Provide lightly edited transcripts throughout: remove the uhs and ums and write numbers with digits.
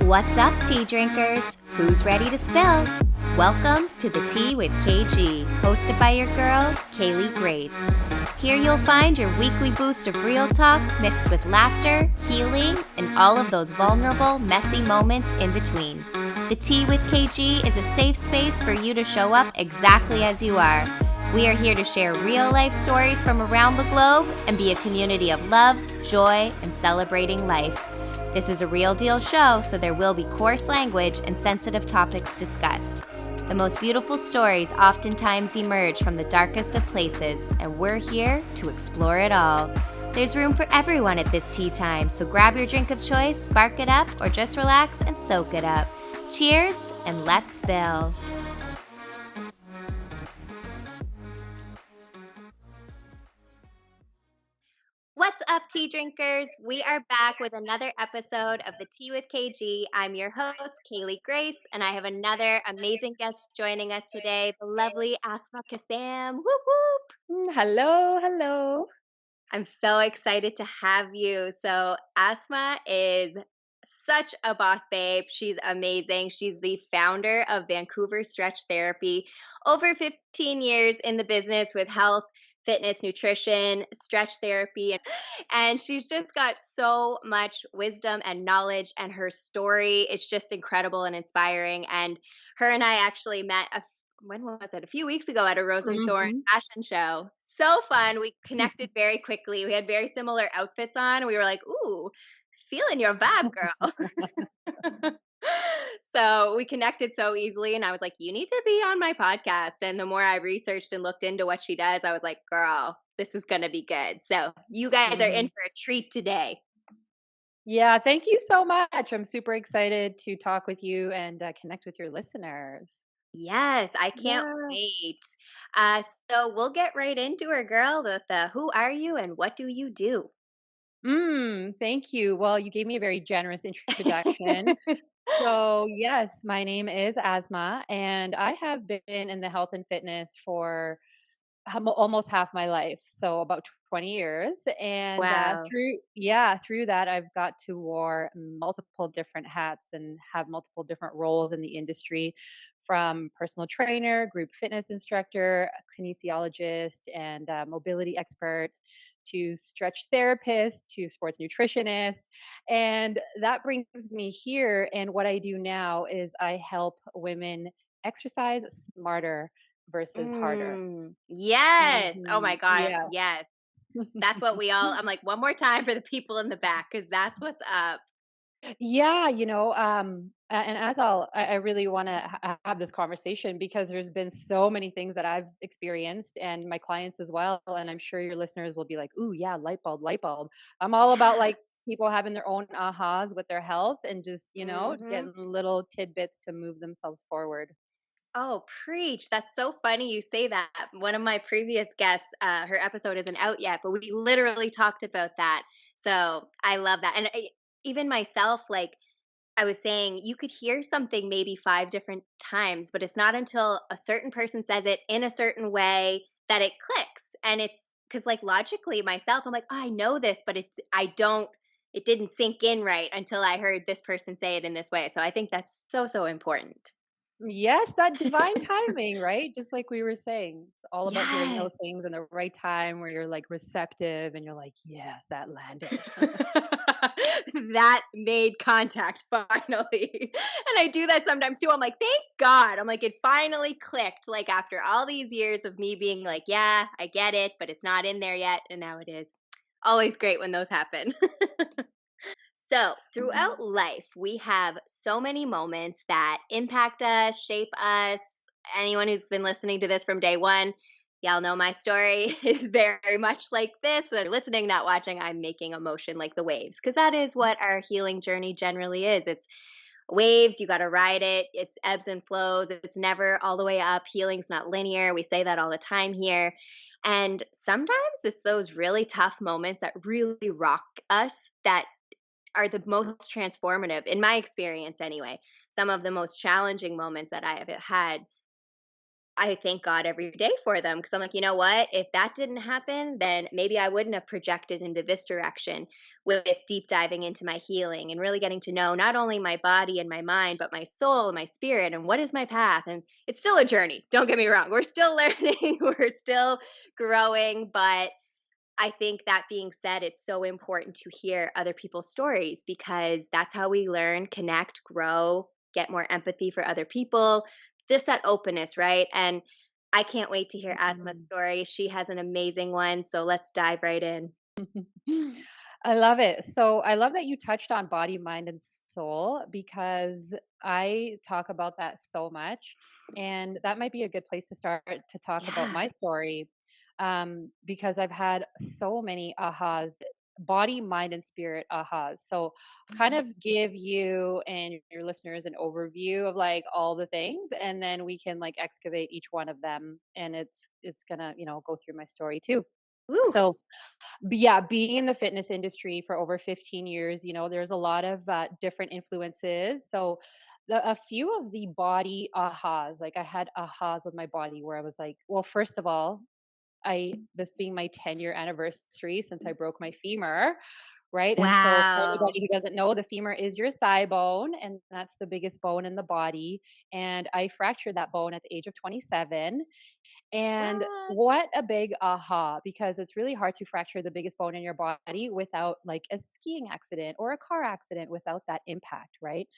What's up, tea drinkers? Who's ready to spill? Welcome to the Tea with KG, hosted by your girl, Kaylee Grace. Here you'll find your weekly boost of real talk mixed with laughter, healing, and all of those vulnerable, messy moments in between. The Tea with KG is a safe space for you to show up exactly as you are. We are here to share real-life stories from around the globe and be a community of love, joy, and celebrating life. This is a real deal show, so there will be coarse language and sensitive topics discussed. The most beautiful stories oftentimes emerge from the darkest of places, and we're here to explore it all. There's room for everyone at this tea time, so grab your drink of choice, spark it up, or just relax and soak it up. Cheers, and let's spill. What's up, tea drinkers? We are back with another episode of the Tea with KG. I'm your host, Kaylee Grace, and I have another amazing guest joining us today, the lovely Asma Kassam. Whoop whoop! Hello. I'm so excited to have you. So, Asma is such a boss babe. She's amazing. She's the founder of Vancouver Stretch Therapy, over 15 years in the business with health, fitness, nutrition, stretch therapy, and she's just got so much wisdom and knowledge, and her story is just incredible and inspiring. And her and I actually met when was it? A few weeks ago at a Rose and Thorn Mhm. fashion show. So fun. We connected very quickly. We had very similar outfits on. We were like, "Ooh, feeling your vibe, girl." So we connected so easily, and I was like, "You need to be on my podcast." And the more I researched and looked into what she does, I was like, "Girl, this is gonna be good." So you guys are in Mhm. for a treat today. Yeah, thank you so much. I'm super excited to talk with you and connect with your listeners. Yes, I can't Yeah. wait. Uh, so we'll get right into her, girl. The who are you and what do you do? Thank you. Well, you gave me a very generous introduction. So, yes, my name is Asma, and I have been in the health and fitness for almost half my life, so about 20 years. And Wow. through that, I've got to wear multiple different hats and have multiple different roles in the industry, from personal trainer, group fitness instructor, kinesiologist, and mobility expert, to stretch therapist, to sports nutritionist. And that brings me here. And what I do now is I help women exercise smarter versus harder. Yes. Oh my God. Yeah. Yes. That's what we all, I'm like, one more time for the people in the back, because that's what's up. Yeah, and as I really want to have this conversation because there's been so many things that I've experienced and my clients as well. And I'm sure your listeners will be like, ooh, yeah, light bulb, light bulb. I'm all about Yeah. like people having their own ahas with their health and just, Hmm. getting little tidbits to move themselves forward. Oh, preach. That's so funny you say that. One of my previous guests, her episode isn't out yet, but we literally talked about that. So I love that. And even myself, like, I was saying, you could hear something maybe 5 different times, but it's not until a certain person says it in a certain way that it clicks. And it's because, like, logically myself, I'm like, "Oh, I know this," but it didn't sink in right until I heard this person say it in this way. So I think that's so, so important. Yes, that divine timing, right? Just like we were saying, it's all about hearing Yes. those things in the right time where you're like receptive and you're like, yes, that landed. That made contact finally. And I do that sometimes too. I'm like, thank God. I'm like, it finally clicked. Like, after all these years of me being like, yeah, I get it, but it's not in there yet. And now it is. Always great when those happen. So, throughout life, we have so many moments that impact us, shape us. Anyone who's been listening to this from day one, y'all know my story is very much like this. And listening, not watching, I'm making emotion like the waves, because that is what our healing journey generally is. It's waves, you got to ride it. It's ebbs and flows. It's never all the way up. Healing's not linear. We say that all the time here. And sometimes it's those really tough moments that really rock us that are the most transformative in my experience anyway. Some of the most challenging moments that I have had I thank God every day for them because I'm like, you know what? If that didn't happen, then maybe I wouldn't have projected into this direction with deep diving into my healing and really getting to know not only my body and my mind, but my soul and my spirit and what is my path. And it's still a journey. Don't get me wrong. We're still learning, we're still growing. But I think that being said, it's so important to hear other people's stories because that's how we learn, connect, grow, get more empathy for other people. Just that openness, right? And I can't wait to hear Asma's Mhm. story. She has an amazing one. So let's dive right in. I love it. So I love that you touched on body, mind, and soul because I talk about that so much. And that might be a good place to start to talk about Yeah. my story, because I've had so many ahas, body, mind, and spirit ahas. So kind of give you and your listeners an overview of like all the things, and then we can like excavate each one of them. And it's gonna, go through my story too. Woo. So yeah, being in the fitness industry for over 15 years, there's a lot of different influences. So, a few of the body ahas, like I had ahas with my body where I was like, well, first of all, this being my 10-year anniversary since I broke my femur, right? And so, for Wow. anybody who doesn't know, the femur is your thigh bone, and that's the biggest bone in the body. And I fractured that bone at the age of 27. And What? what a big aha, because it's really hard to fracture the biggest bone in your body without like a skiing accident or a car accident without that impact, right?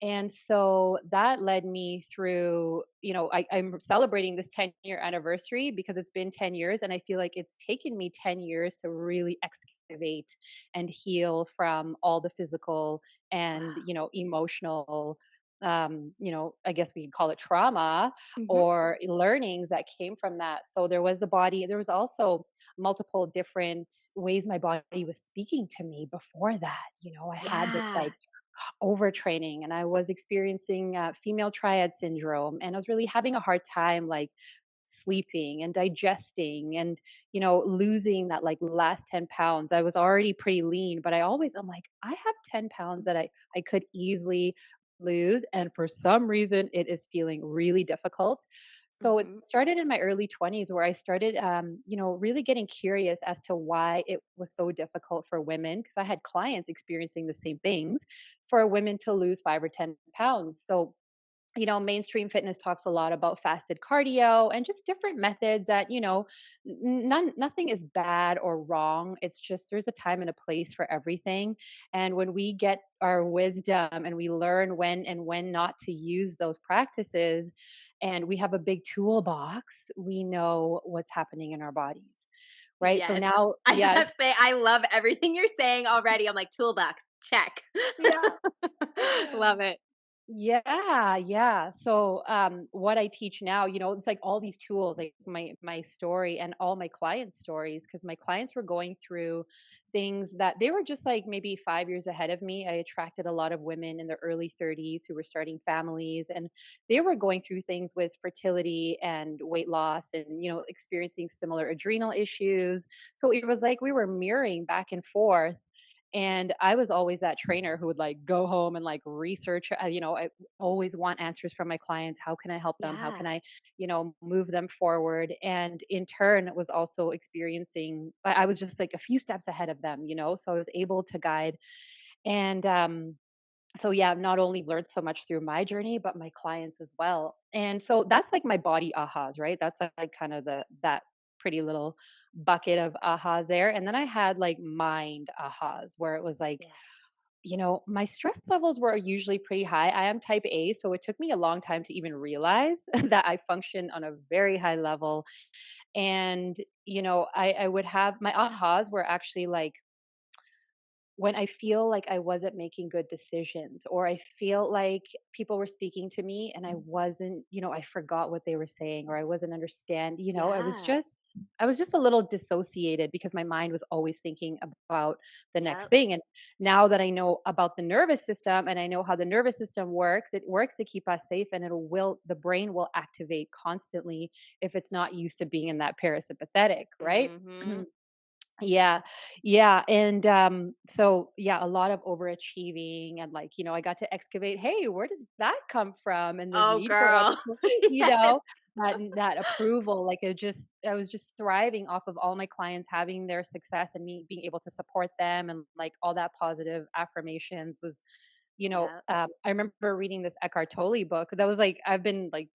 And so that led me through, I'm celebrating this 10-year anniversary because it's been 10 years. And I feel like it's taken me 10 years to really excavate and heal from all the physical and, emotional, I guess we could call it trauma Mhm. or learnings that came from that. So there was the body, there was also multiple different ways my body was speaking to me before that. I had this Yeah. like overtraining and I was experiencing female triad syndrome, and I was really having a hard time like sleeping and digesting and losing that like last 10 pounds. I was already pretty lean, but I'm like, I have 10 pounds that I could easily lose, and for some reason it is feeling really difficult. So it Mhm. started in my early 20s where I started, really getting curious as to why it was so difficult for women, because I had clients experiencing the same things, for women to lose 5 or 10 pounds. So, mainstream fitness talks a lot about fasted cardio and just different methods that, nothing is bad or wrong. It's just there's a time and a place for everything. And when we get our wisdom and we learn when and when not to use those practices, and we have a big toolbox, we know what's happening in our bodies. Right. So Yes. now, I just yeah. have to say, I love everything you're saying already. I'm like, toolbox, check. Yeah. Love it. Yeah, yeah. So, what I teach now, it's like all these tools, like my story and all my clients' stories, because my clients were going through things that they were just like maybe 5 years ahead of me. I attracted a lot of women in their early 30s who were starting families, and they were going through things with fertility and weight loss, and experiencing similar adrenal issues. So it was like we were mirroring back and forth, and I was always that trainer who would like go home and like research. I always want answers from my clients. How can I help them? How Yeah. can I, move them forward? And in turn, was also experiencing, I was just like a few steps ahead of them, so I was able to guide. And so, yeah, I've not only learned so much through my journey, but my clients as well. And so that's like my body ahas, right? That's like kind of that pretty little bucket of ahas there. And then I had like mind ahas where it was like, Yeah. my stress levels were usually pretty high. I am type A, so it took me a long time to even realize that I function on a very high level. And, I would have my ahas were actually like, when I feel like I wasn't making good decisions, or I feel like people were speaking to me and I wasn't, I forgot what they were saying, or I wasn't understand, Yeah. I was just a little dissociated because my mind was always thinking about the next Yep. thing. And now that I know about the nervous system and I know how the nervous system works, it works to keep us safe, and the brain will activate constantly if it's not used to being in that parasympathetic, right? Mhm. Yeah, yeah, and, so, yeah, a lot of overachieving and, like, I got to excavate, "Hey, where does that come from?" And the Oh, need for girl. you Yes. know? that approval, like, I was just thriving off of all my clients having their success and me being able to support them and, like, all that positive affirmations was, Yeah. I remember reading this Eckhart Tolle book that was like I've been like,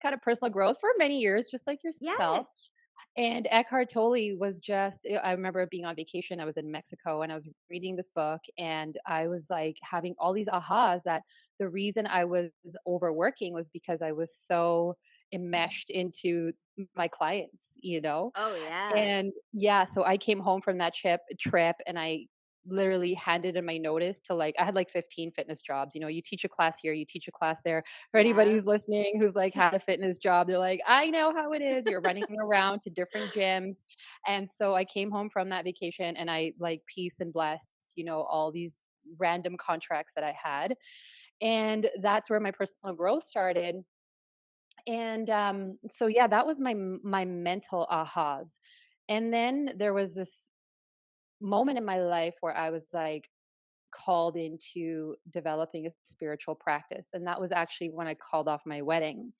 kind of personal growth for many years, just like yourself. Yes. And Eckhart Tolle was just I remember being on vacation, I was in Mexico and I was reading this book and I was like having all these ahas that the reason I was overworking was because I was so enmeshed into my clients. Oh, yeah. And yeah, so I came home from that trip and I literally handed in my notice to like I had like 15 fitness jobs. You teach a class here, you teach a class there. For anybody Yeah. who's listening who's like had a fitness job, they're like, I know how it is. You're running around to different gyms. And so I came home from that vacation and I like peace and blessed, all these random contracts that I had. And that's where my personal growth started. And so yeah, that was my mental ahas. And then there was this moment in my life where I was like called into developing a spiritual practice. And that was actually when I called off my wedding.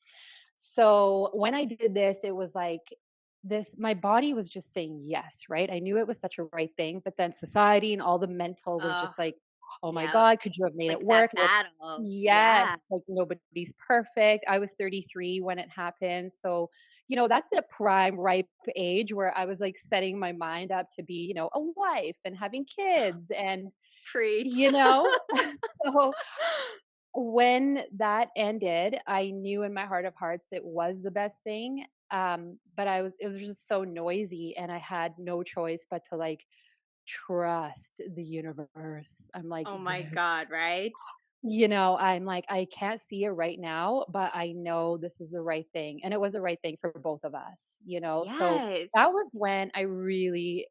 So when I did this, it was like my body was just saying yes, right? I knew it was such a right thing, but then society and all the mental was Oh, just like, oh my yeah. God, could you have made it Like that work? No, battle. yes, Yeah. like nobody's perfect. I was 33 when it happened. So, that's a prime ripe age where I was like setting my mind up to be, a wife and having kids and, Preach. you know, so when that ended, I knew in my heart of hearts it was the best thing. But it was just so noisy and I had no choice but to like trust the universe. I'm like, Oh my this, God, right? I'm like, I can't see it right now, but I know this is the right thing. And it was the right thing for both of us. So Yes. that was when I really,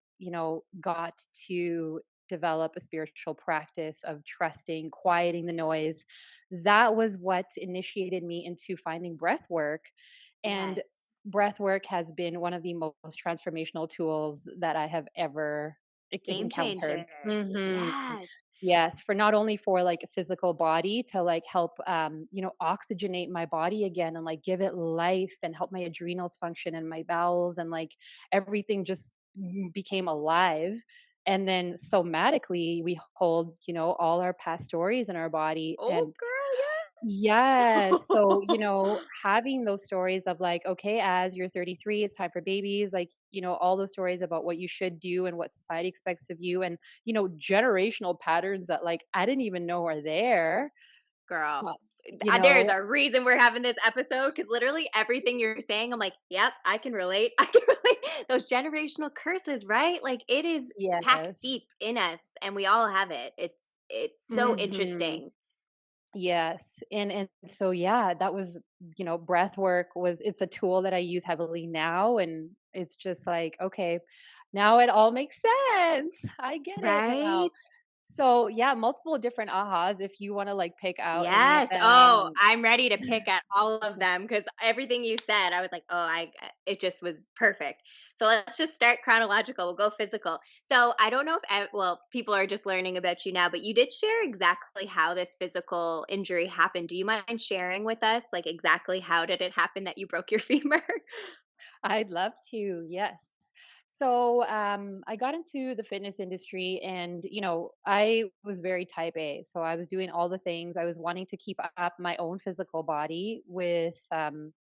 got to develop a spiritual practice of trusting, quieting the noise. That was what initiated me into finding breath work. And Yes. breath work has been one of the most transformational tools that I have ever Game encountered. changer. Hmm. Yes. Yes, for not only for like a physical body to like help oxygenate my body again and like give it life and help my adrenals function and my bowels and like everything just became alive. And then somatically we hold, all our past stories in our body Oh, and girl, yes. So, yes. having those stories of like, okay, as you're 33, it's time for babies, like, all those stories about what you should do and what society expects of you and, generational patterns that like I didn't even know are there. Girl, Uh, you there's know, a reason we're having this episode because literally everything you're saying, I'm like, yep, I can relate. I can relate. Those generational curses, right? Like it is packed deep yes. in us, and we all have it. It's so Mhm. interesting. Yes. And so yeah, that was, breath work was it's a tool that I use heavily now and it's just like, okay, now it all makes sense. I get it now. Right? So, yeah, multiple different ahas if you wanna, like, pick out any of Yes. Oh, them. I'm ready to pick at all of them because everything you said, I was like, oh, it just was perfect. So let's just start chronological. We'll go physical. So I don't know if, well, people are just learning about you now, but you did share exactly how this physical injury happened. Do you mind sharing with us, like, exactly how did it happen that you broke your femur? I'd love to, yes. So, I got into the fitness industry and, I was very type A. So I was doing all the things. I was wanting to keep up my own physical body with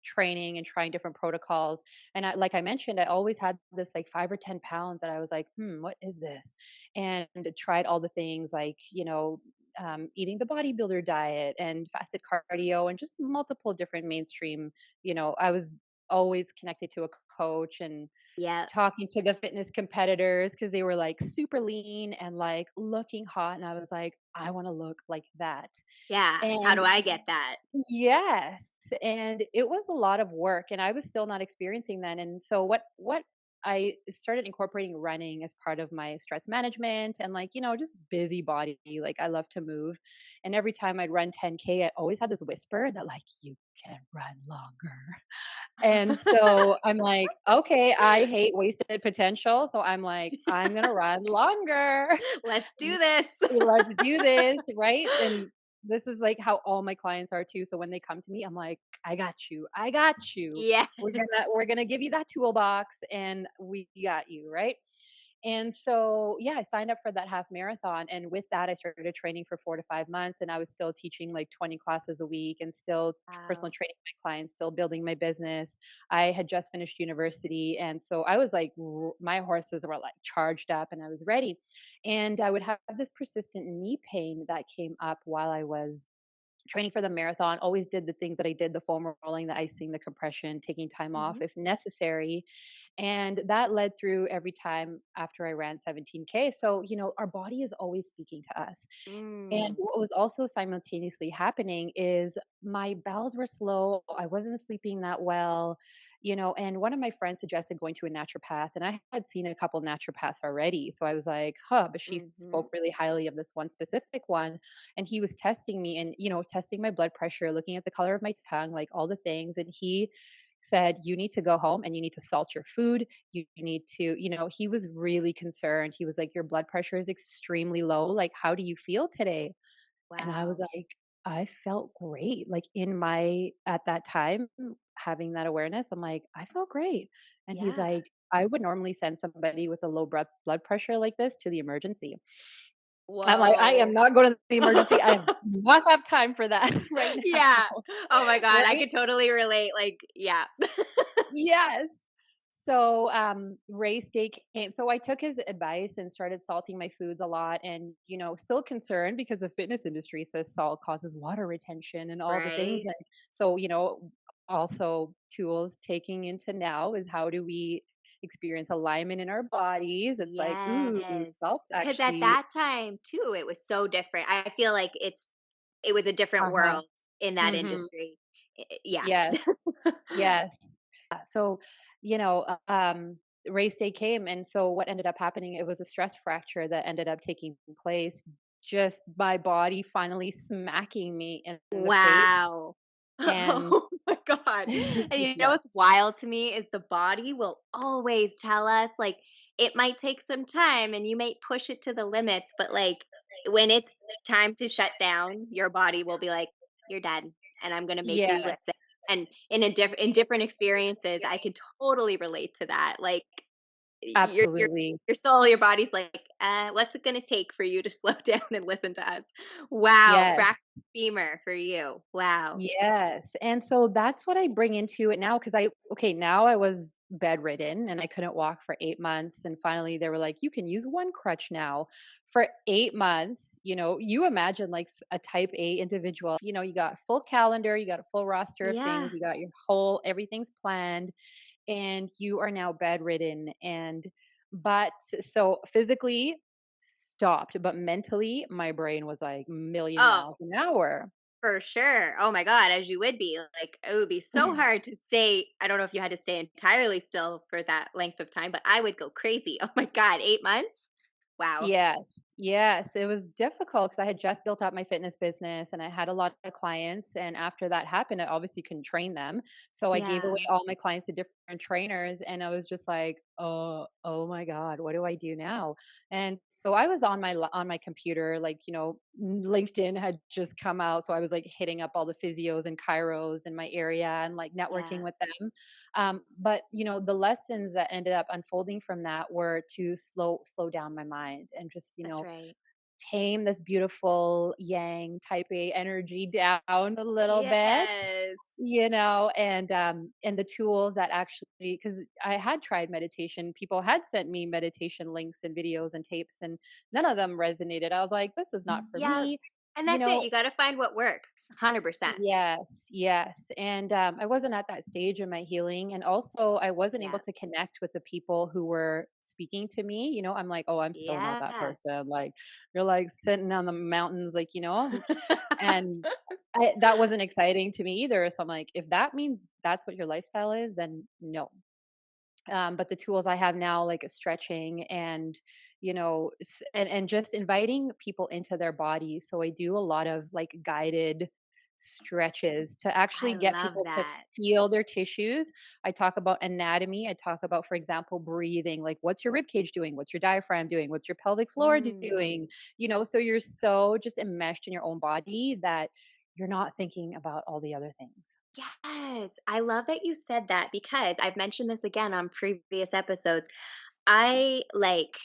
training and trying different protocols. And like I mentioned, I always had this like 5 or 10 pounds that I was like, what is this? And tried all the things like, eating the bodybuilder diet and fasted cardio and just multiple different mainstream, I was always connected to a coach and Yeah. talking to the fitness competitors because they were like super lean and like looking hot. And I was like, I want to look like that. Yeah. How And do I get that? yes, and it was a lot of work and I was still not experiencing that. And so what I started incorporating running as part of my stress management and like, just busy body. Like I love to move. And every time I'd run 10K, I always had this whisper that like you can run longer. And so I'm like, okay, I hate wasted potential. So I'm like, I'm gonna run longer. Let's do this. Let's do this, right? And this is like how all my clients are too. So when they come to me, I'm like, I got you. I got you. Yes. We're gonna give you that toolbox and we got you, right? And so, yeah, I signed up for that half marathon. And with that, I started training for 4 to 5 months. And I was still teaching like 20 classes a week and still personal Wow. training my clients, still building my business. I had just finished university. And so I was like, my horses were like charged up and I was ready. And I would have this persistent knee pain that came up while I was training for the marathon. Always did the things that I did, the foam rolling, the icing, the compression, taking time off Mhm. if necessary. And that led through every time after I ran 17K. So, our body is always speaking to us. And Mm. what was also simultaneously happening is my bowels were slow. I wasn't sleeping that well, and one of my friends suggested going to a naturopath. And I had seen a couple naturopaths already. So I was like, huh, but she Mhm. spoke really highly of this one specific one. And he was testing me and, testing my blood pressure, looking at the color of my tongue, like all the things. And he said, you need to go home and you need to salt your food. You need to, he was really concerned. He was like, your blood pressure is extremely low. Like, how do you feel today? And I was Wow. like, I felt great. Like at that time, having that awareness, I'm like, I felt great. And he's Yeah. like, I would normally send somebody with a low blood pressure like this to the emergency. I'm like, I am Whoa. not going to the emergency. I do not have time for that right now. Yeah. Oh my god, I Right? could totally relate, like, yeah. Yes. So, race day came. So I took his advice and started salting my foods a lot and, still concerned because the fitness industry says salt causes water retention and all the things. Right? And so, also tools taking into now is how do we experience alignment in our bodies? It's like, ooh, Yes. salt's Because at actually, that time too, it was so different. I feel like it was a different uh-huh. world in that Hmm. industry. Yeah. Yes. Yes. So, you know, uh, um, race day came, and so what ended up happening, it was a stress fracture that ended up taking place. Just my body finally smacking me in the face, Wow. and Oh my god. And you know yeah, what's wild to me is the body will always tell us, like, it might take some time and you may push it to the limits, but, like, when it's time to shut down, your body will be like, "You're done, and I'm gonna make you listen." yes, And in different experiences, I could totally relate to that. Like, your absolutely, your soul, your body's like, what's it gonna take for you to slow down and listen to us?" Wow, yes. fractured femur for you. Wow. Yes, and so that's what I bring into it now because now I was bedridden and I couldn't walk for 8 months, and finally they were like, "You can use one crutch now." For 8 months, you imagine like a type A individual, you got full calendar, you got a full roster of things, Yeah. you got your whole everything's planned, and you are now bedridden but so physically stopped, but mentally my brain was like million Oh, miles an hour. for sure. Oh my god, as you would be. Like, it would be so hard to stay. I don't know if you had to stay entirely still for that length of time, but I would go crazy. Oh my god, 8 months? Wow. Yes, yes, it was difficult because I had just built up my fitness business and I had a lot of clients. And after that happened, I obviously couldn't train them. So I gave away Yeah. all my clients to different trainers. And I was just like, oh my God, what do I do now? And so I was on on my computer, like, LinkedIn had just come out. So I was like hitting up all the physios and chiros in my area and like networking Yeah. with them. But the lessons that ended up unfolding from that were to slow down my mind and just That's right. tame this beautiful yang type A energy down a little bit. Yes. And the tools that actually, because I had tried meditation, people had sent me meditation links and videos and tapes, and none of them resonated. I was like, this is not for Yeah. me. And You that's it. know, You got to find what works. 100%. Yes, yes. And I wasn't at that stage in my healing. And also, I wasn't able Yeah. to connect with the people who were speaking to me. I'm like, oh, I'm so not that Yeah. person. Like, you're like sitting on the mountains, like, and that wasn't exciting to me either. So I'm like, if that means that's what your lifestyle is, then no. But the tools I have now, like stretching and, and just inviting people into their bodies. So I do a lot of like guided stretches to actually I get love people to that. feel their tissues. I talk about anatomy. I talk about, for example, breathing. Like, what's your rib cage doing? What's your diaphragm doing? What's your pelvic floor Mm. doing? So you're so just enmeshed in your own body that you're not thinking about all the other things. Yes, I love that you said that because I've mentioned this again on previous episodes. I like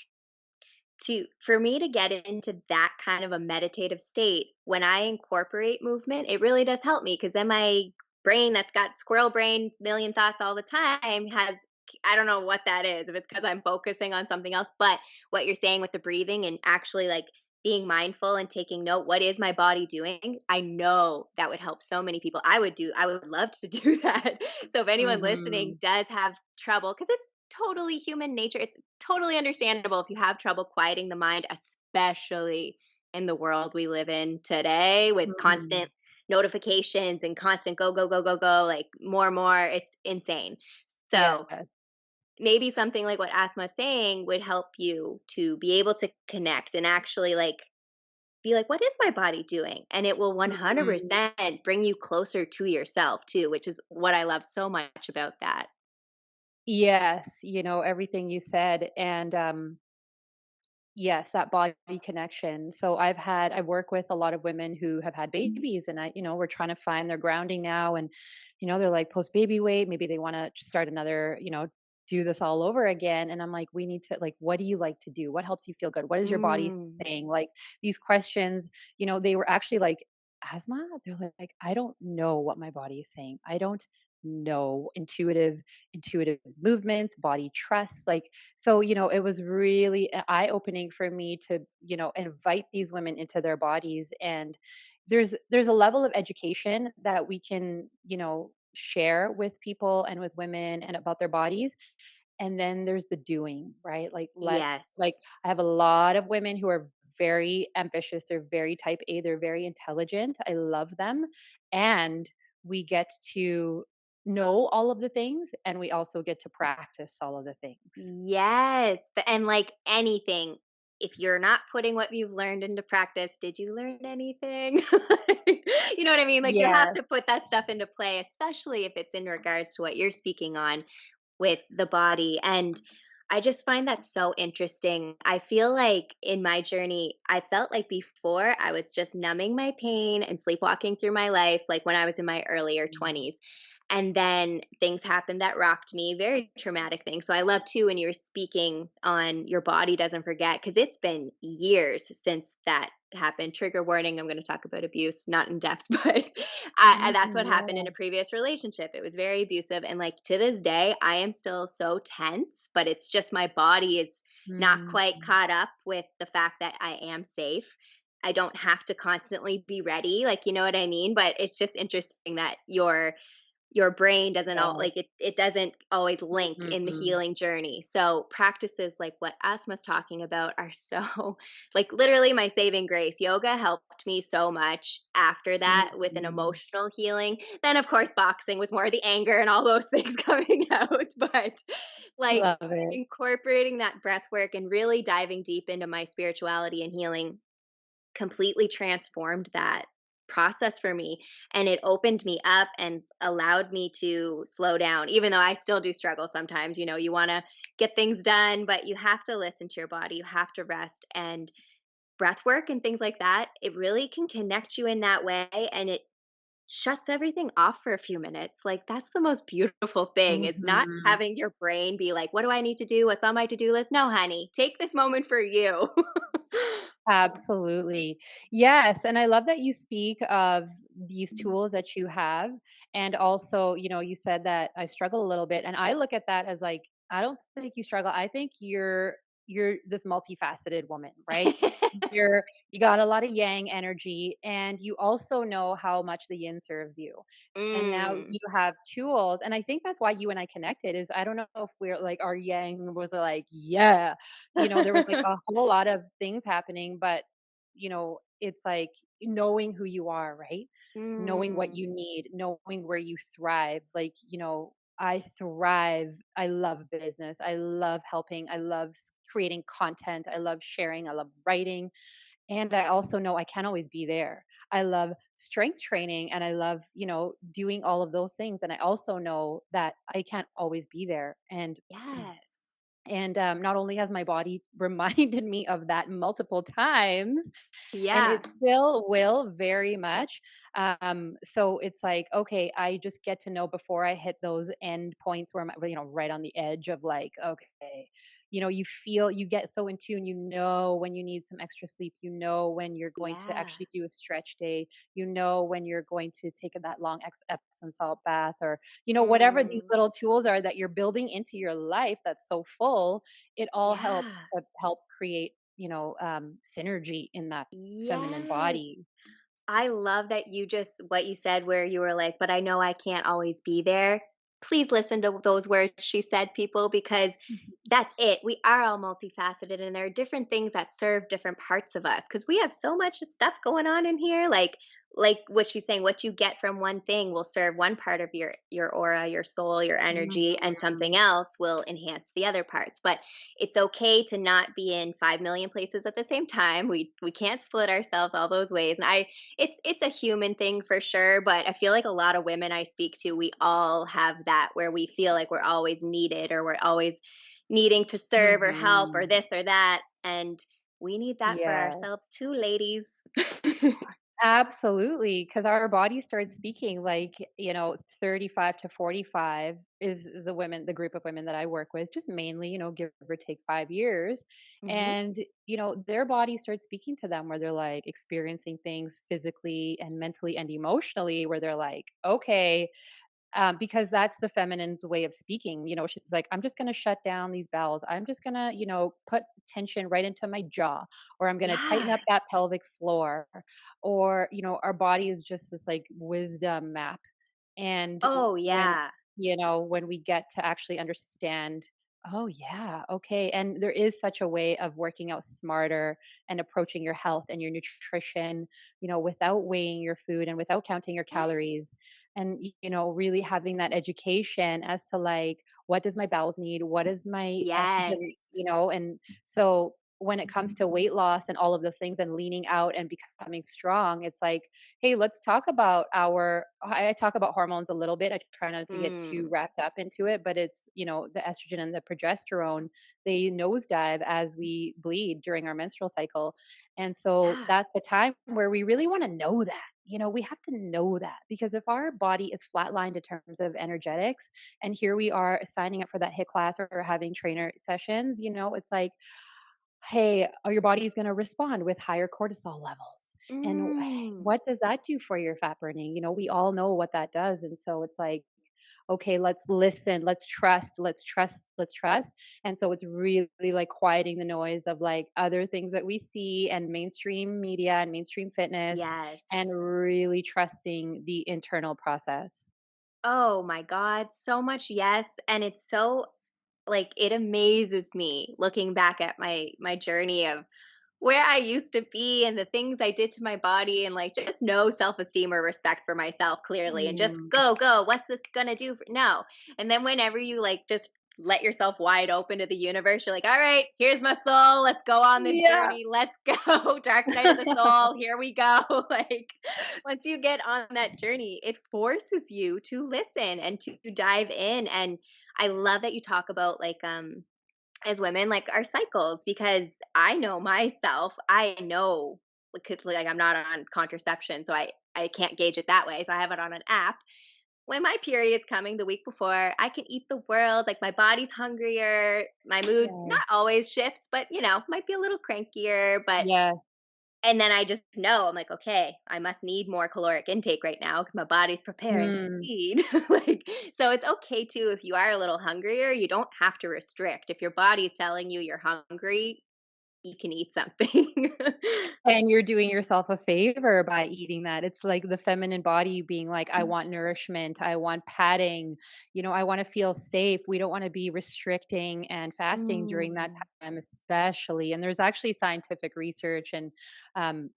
for me to get into that kind of a meditative state, when I incorporate movement, it really does help me because then my brain that's got squirrel brain, million thoughts all the time has, I don't know what that is, if it's because I'm focusing on something else, but what you're saying with the breathing and actually like being mindful and taking note, what is my body doing? I know that would help so many people. I would love to do that. So if anyone listening Mhm. does have trouble, because it's totally human nature, it's totally understandable if you have trouble quieting the mind, especially in the world we live in today with Mhm. constant notifications and constant go, go, go, go, go, like more, more. It's insane. So Yes. maybe something like what Asma's saying would help you to be able to connect and actually like be like, what is my body doing? And it will Mhm. 100% bring you closer to yourself too, which is what I love so much about that. Yes, everything you said. And yes, that body connection. So I work with a lot of women who have had babies, and we're trying to find their grounding now. And, they're like post baby weight, maybe they want to start another, do this all over again. And I'm like, we need to, like, what do you like to do? What helps you feel good? What is your body Mm. saying? Like these questions, they were actually like, asthma? They're like, I don't know what my body is saying. I don't know intuitive movements, body trust. Like, so, it was really eye opening for me to, invite these women into their bodies. And there's a level of education that we can, share with people and with women and about their bodies. And then there's the doing, right? Like, Yes. I have a lot of women who are very ambitious. They're very type A. They're very intelligent. I love them. And we get to know all of the things, and we also get to practice all of the things. Yes, and like anything, if you're not putting what you've learned into practice, did you learn anything? You know what I mean? Like you have Yes. to put that stuff into play, especially if it's in regards to what you're speaking on with the body. And I just find that so interesting. I feel like in my journey, I felt like before I was just numbing my pain and sleepwalking through my life, like when I was in my earlier Mhm. 20s. And then things happened that rocked me, very traumatic things. So I love too when you were speaking on your body doesn't forget, because it's been years since that happened. Trigger warning, I'm going to talk about abuse, not in depth, but that's what happened in Yeah. a previous relationship. It was very abusive. And like to this day, I am still so tense, but it's just my body is not Mhm. quite caught up with the fact that I am safe. I don't have to constantly be ready, like, you know what I mean? But it's just interesting that your brain doesn't all Yeah. like it doesn't always link in the Mhm. healing journey. So practices like what Asma's talking about are so like literally my saving grace. Yoga helped me so much after that with an Mhm. emotional healing. Then of course boxing was more the anger and all those things coming out. But like Love it. incorporating that breath work and really diving deep into my spirituality and healing completely transformed that process for me, and it opened me up and allowed me to slow down, even though I still do struggle sometimes. You want to get things done, but you have to listen to your body, you have to rest. And breath work and things like that, it really can connect you in that way, and it shuts everything off for a few minutes. Like that's the most beautiful thing, is not Mhm. having your brain be like, what do I need to do, what's on my to-do list? No honey, take this moment for you. Absolutely. Yes, and I love that you speak of these tools that you have. And also, you said that I struggle a little bit, and I look at that as like, I don't think you struggle. I think you're this multifaceted woman, right? You got a lot of yang energy, and you also know how much the yin serves you. And now Mm. you have tools, and I think that's why you and I connected. Is I don't know if we're like our yang was like, yeah, there was like a whole lot of things happening, but it's like knowing who you are, right? Knowing what Mm. you need, knowing where you thrive. Like, I thrive. I love business. I love helping. I love creating content. I love sharing. I love writing. And I also know I can't always be there. I love strength training and I love, doing all of those things. And I also know that I can't always be there. Yes. And not only has my body reminded me of that multiple times, and Yeah. it still will very much. So it's like, okay, I just get to know before I hit those end points where I'm, right on the edge of like, okay, you get so in tune, when you need some extra sleep, when you're going to Yeah. actually do a stretch day, when you're going to take that long Epsom salt bath, or, whatever these Mm. little tools are that you're building into your life that's so full, it all helps Yeah. to help create, synergy in that feminine Yes. body. I love that you just what you said where you were like, "But I know I can't always be there." Please listen to those words she said, people, because Mhm. that's it. We are all multifaceted and there are different things that serve different parts of us because we have so much stuff going on in here. Like what she's saying, what you get from one thing will serve one part of your aura, your soul, your energy, and something Mhm. else will enhance the other parts. But it's okay to not be in 5 million places at the same time. We can't split ourselves all those ways. And it's a human thing for sure, but I feel like a lot of women I speak to, we all have that where we feel like we're always needed or we're always needing to serve or help or Mhm. this or that, and we need that for Yeah. ourselves too, ladies. Absolutely, because our body starts speaking like, 35 to 45 is the group of women that I work with, just mainly, give or take 5 years. Mhm. And, their body starts speaking to them where they're like experiencing things physically and mentally and emotionally, where they're like, okay, because that's the feminine's way of speaking. She's like, I'm just going to shut down these bowels. I'm just going to, put tension right into my jaw, or I'm going to tighten Yeah. up that pelvic floor. Or, our body is just this like wisdom map. And Oh, when, yeah. when we get to actually understand, oh, yeah, okay. And there is such a way of working out smarter and approaching your health and your nutrition, without weighing your food and without counting your Yes. calories, and really having that education as to like, what does my bowels need, what is my Yes. estrogen, and so when it comes to weight loss and all of those things and leaning out and becoming strong, it's like, hey, let's talk about I talk about hormones a little bit. I try not to get too Mm. wrapped up into it, but it's, the estrogen and the progesterone, they nosedive as we bleed during our menstrual cycle. And so Yeah. that's a time where we really want to know that. We have to know that, because if our body is flatlined in terms of energetics, and here we are signing up for that HIIT class or having trainer sessions, it's like, hey, your body is going to respond with higher cortisol levels. And Mm. what does that do for your fat burning? We all know what that does. And so it's like, okay, let's listen, let's trust, let's trust, let's trust. And so it's really like quieting the noise of like other things that we see and mainstream media and mainstream fitness, Yes. and really trusting the internal process. Oh my god, so much yes, and it's so like, it amazes me looking back at my journey of where I used to be and the things I did to my body and like just no self-esteem or respect for myself clearly and just Mm. go, what's this gonna do for no. And then whenever you like just let yourself wide open to the universe, you're like, all right, here's my soul, let's go on this Yeah. journey, let's go. Dark night of the soul, here we go. Like once you get on that journey, it forces you to listen and to dive in. And I love that you talk about like as women like our cycles because I know myself. I know because like I'm not on contraception, so I can't gauge it that way. So I have it on an app. When my period's coming the week before, I can eat the world. Like my body's hungrier. My mood Yeah. not always shifts, but might be a little crankier. But Yes. and then I just know I'm like, okay, I must need more caloric intake right now because my body's preparing to Mm. feed. Like, so it's okay too if you are a little hungrier. You don't have to restrict. If your body's telling you you're hungry, you can eat something. And you're doing yourself a favor by eating that. It's like the feminine body being like, I want nourishment, I want padding, I want to feel safe. We don't want to be restricting and fasting during that Mm. time, especially. And there's actually scientific research and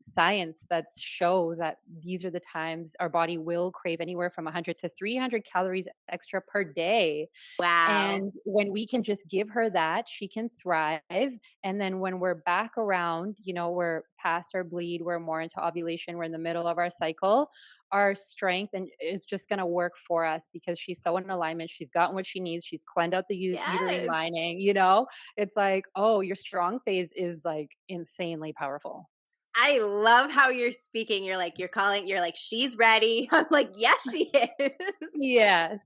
science that shows that these are the times our body will crave anywhere from 100 to 300 calories extra per day. Wow. And when we can just give her that, she can thrive. And then when we're we're back around, we're past our bleed, we're more into ovulation, we're in the middle of our cycle, our strength and is just going to work for us because she's so in alignment. She's gotten what she needs. She's cleansed out the uterine Yes. lining. It's like, oh, your strong phase is like insanely powerful. I love how you're speaking. You're like, "She's ready." I'm like, "Yes, she is." Yes.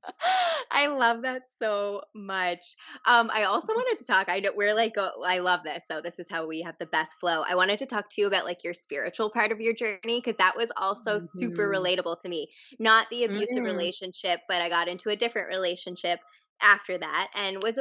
I love that so much. I also wanted to talk. I know we're like, I love this. So this is how we have the best flow. I wanted to talk to you about like your spiritual part of your journey because that was also super Mhm. relatable to me. Not the abusive Mm. relationship, but I got into a different relationship after that and was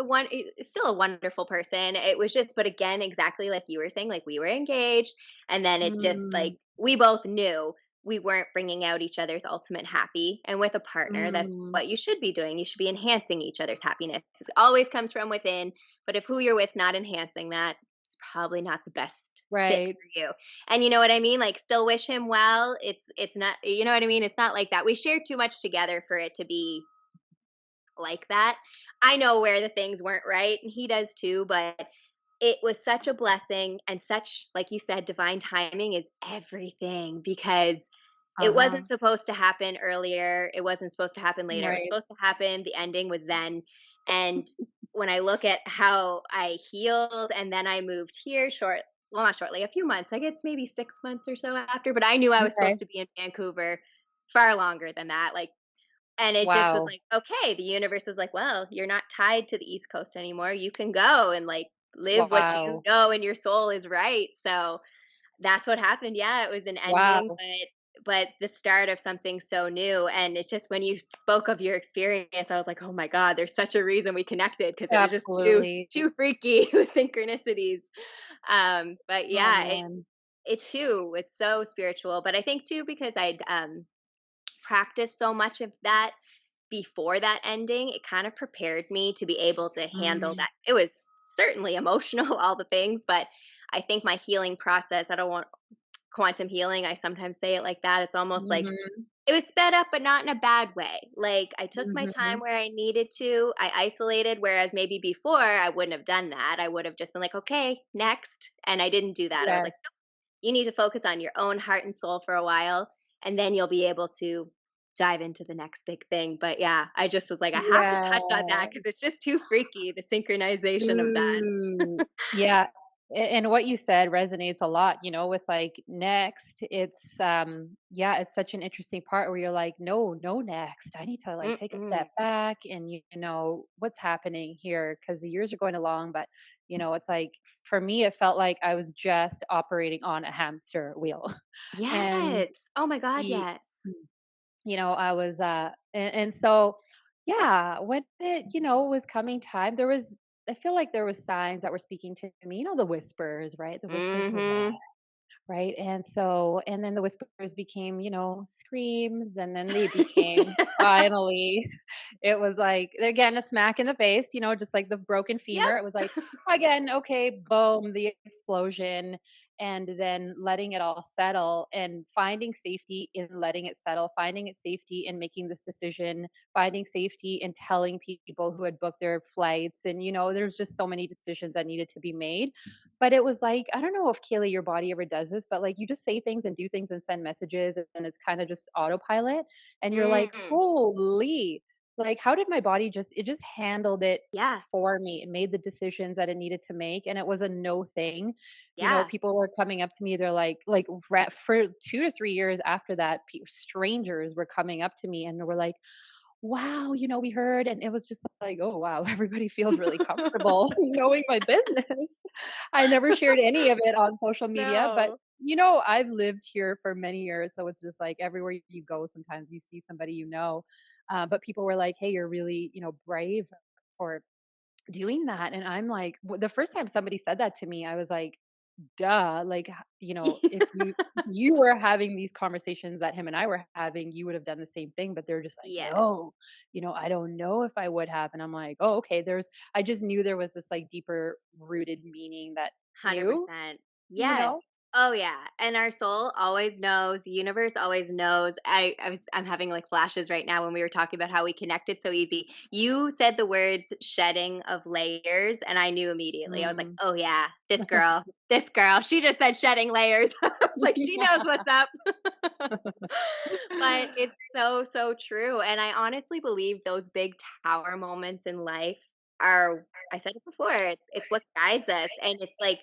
still a wonderful person. It was just, but again, exactly like you were saying, like we were engaged, and then it just Mm. like we both knew we weren't bringing out each other's ultimate happy. And with a partner, that's Mm. what you should be doing. You should be enhancing each other's happiness. It always comes from within. But if who you're with not enhancing that, it's probably not the best fit Right. for you. And you know what I mean? Like still wish him well. It's not, you know what I mean? It's not like that. We share too much together for it to be like that. I know where the things weren't right, and he does too, but it was such a blessing and such, like you said, divine timing is everything because it Uh-huh. wasn't supposed to happen earlier. It wasn't supposed to happen later. It was Right. supposed to happen. The ending was then. And when I look at how I healed and then I moved here well, not shortly, a few months, I guess maybe 6 months or so after, but I knew I was Okay. supposed to be in Vancouver far longer than that. Like, and it just was Wow. like, okay, the universe was like, well, you're not tied to the East Coast anymore. You can go and like live what you Wow. know and your soul is right. So that's what happened. Yeah, it was an ending, Wow. but the start of something so new. And it's just when you spoke of your experience, I was like, oh my God, there's such a reason we connected because it was just Absolutely. too freaky with synchronicities. But Oh, yeah, man. it too was so spiritual. But I think too because I'd practiced so much of that before that ending, it kind of prepared me to be able to handle Mm. that. It was certainly emotional, all the things, but I think my healing process, I don't want quantum healing, I sometimes say it like that. It's almost like Mhm. it was sped up, but not in a bad way. Like I took my time Mhm. where I needed to. I isolated, whereas maybe before I wouldn't have done that. I would have just been like, okay, next. And I didn't do that. I was like, Yes. no, you need to focus on your own heart and soul for a while, and then you'll be able to dive into the next big thing. But yeah, I just was like, I have to Yeah. touch on that because it's just too freaky, the synchronization of that. Mm. Yeah. And what you said resonates a lot, with like next. Yeah, it's such an interesting part where you're like, no, no, next. I need to like take a step Mm-mm. back and what's happening here because the years are going along, but it's like for me it felt like I was just operating on a hamster wheel. And Yes. Oh my God, y- yes. I was and so yeah, when it, was coming time, I feel like there was signs that were speaking to me, the whispers, right? The whispers were there, Mm-hmm. right? And then the whispers became, screams, and then they became finally, it was like, again, a smack in the face, just like the broken Yep. femur. It was like, again, okay, boom, the explosion, and then letting it all settle and finding safety in letting it settle, finding it safety in making this decision, finding safety in telling people who had booked their flights. And, there's just so many decisions that needed to be made, but it was like, I don't know if Kaylee, your body ever does this, but like you just say things and do things and send messages and it's kind of just autopilot. And you're like, Mm. holy, like how did my body it just handled it Yeah. for me. It made the decisions that it needed to make. And it was a no thing. Yeah. People were coming up to me. They're like for 2 to 3 years after that, strangers were coming up to me and they were like, wow, we heard. And it was just like, oh, wow, everybody feels really comfortable knowing my business. I never shared any of it on social media, but No. I've lived here for many years. So it's just like everywhere you go, sometimes you see somebody, but people were like, hey, you're really, brave for doing that. And I'm like, the first time somebody said that to me, I was like, duh, like, if you were having these conversations that him and I were having, you would have done the same thing, but they're just like, Yes. "No, I don't know if I would have." And I'm like, "Oh, okay." I just knew there was this like deeper rooted meaning that knew, 100%. you Yes. know? Oh yeah, and our soul always knows, the universe always knows. I'm having like flashes right now when we were talking about how we connected so easy. You said the words shedding of layers and I knew immediately. I was like, Mm. "Oh yeah, this girl, she just said shedding layers." I was like, "She knows what's up." But it's so so true, and I honestly believe those big tower moments in life are, I said it before, it's what guides us, and it's like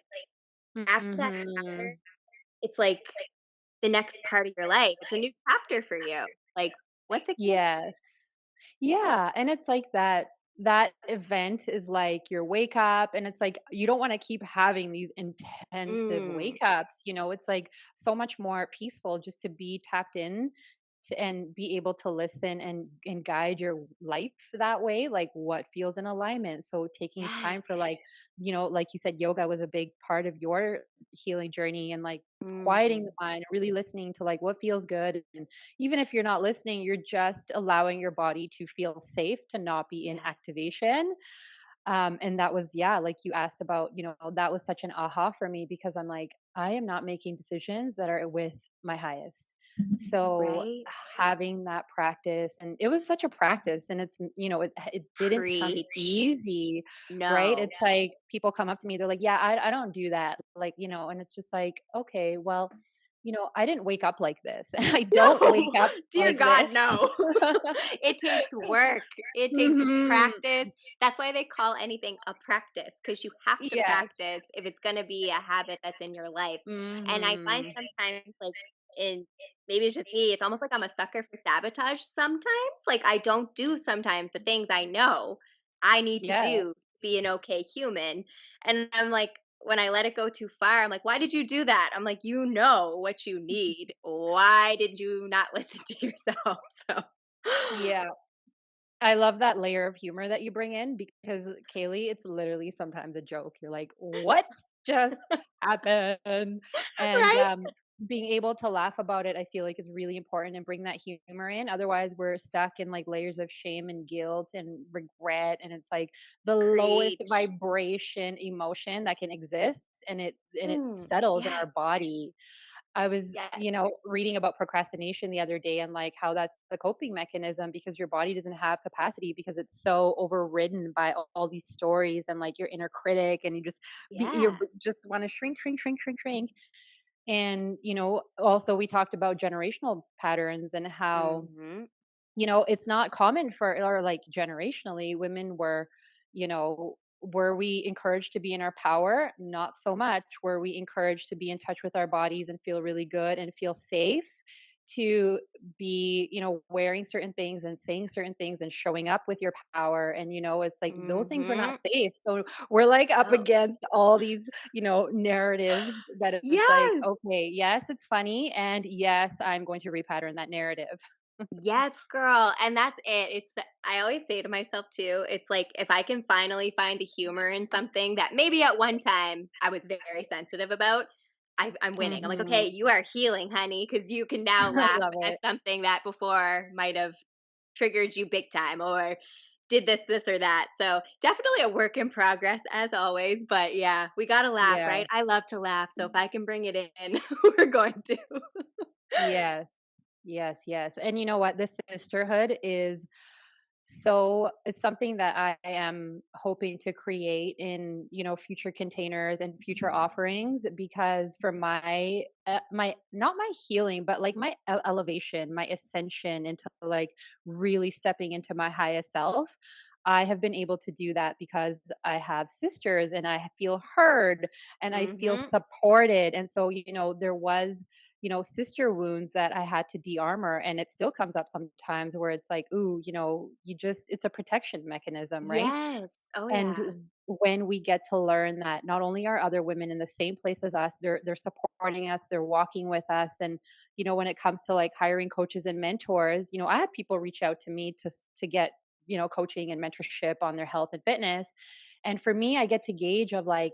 after that Mhm. it's like the next part of your life. It's a new chapter for you. Like, what's it gonna Yes. Yeah, and it's like that event is like your wake up, and it's like you don't wanna keep having these intensive mm, wake ups, it's like so much more peaceful just to be tapped in and be able to listen and guide your life that way, like what feels in alignment. So taking yes. time for like, like you said, yoga was a big part of your healing journey, and like quieting the Mhm. mind, really listening to like what feels good. And even if you're not listening, you're just allowing your body to feel safe to not be in Yes. activation. And that was, yeah, like you asked about, that was such an aha for me because I'm like, I am not making decisions that are with my highest. So Right? having that practice, and it was such a practice, and it didn't come Preach. easy, right? No. It's like people come up to me, they're like, yeah, I don't do that. Like, and it's just like, okay, well, I didn't wake up like this. I don't wake No. up Dear like God, this. no. It takes work. It takes hmm practice. That's why they call anything a practice because you have to Yes. practice if it's going to be a habit that's in your life. And I find Mhm. sometimes, like, in maybe it's just me, it's almost like I'm a sucker for sabotage sometimes. Like, I don't do sometimes the things I know I need to do Yes. to be an okay human. And I'm like, when I let it go too far, I'm like, why did you do that? I'm like, you know what you need. Why did you not listen to yourself? So, Yeah. I love that layer of humor that you bring in because Kaylee, it's literally sometimes a joke. You're like, "What just happened?" And right? being able to laugh about it, I feel like is really important and bring that humor in. Otherwise, we're stuck in like layers of shame and guilt and regret, and it's like the lowest Preach. vibration emotion that can exist, and it Mm, settles in yes, our body. I was, yes, reading about procrastination the other day and like how that's the coping mechanism because your body doesn't have capacity because it's so overridden by all these stories and like your inner critic, and you yeah. just want to shrink, shrink, shrink, shrink, shrink. And also we talked about generational patterns and how Hmm. it's not common for, or like generationally, women were we encouraged to be in our power? Not so much. Were we encouraged to be in touch with our bodies and feel really good and feel safe to be, wearing certain things and saying certain things and showing up with your power? And, it's like those things were not Hmm. safe. So we're like up No. against all these, narratives that it's like, Yes. okay, yes, it's funny. And yes, I'm going to repattern that narrative. Yes, girl. And that's it. I always say to myself too, it's like if I can finally find the humor in something that maybe at one time I was very sensitive about, I'm winning. I'm like, okay, Mhm. you are healing, honey, because you can now I laugh love at it. something that before might have triggered you big time or did this, or that. So definitely a work in progress as always. But yeah, we got to laugh, right? Yes. I love to laugh. So if I can bring it in, we're going to. Yes. Yes, yes. And you know what? This sisterhood is so it's something that I am hoping to create in, future containers and future offerings because for my not my healing, but like my elevation, my ascension into like really stepping into my highest self. I have been able to do that because I have sisters and I feel heard and I feel Hmm. supported. And so, there was sister wounds that I had to de-armor. And it still comes up sometimes where it's like, ooh, it's a protection mechanism, right? Yes. Oh, And yeah. when we get to learn that not only are other women in the same place as us, they're supporting us, they're walking with us. And, when it comes to like hiring coaches and mentors, I have people reach out to me to get, coaching and mentorship on their health and fitness. And for me, I get to gauge of like,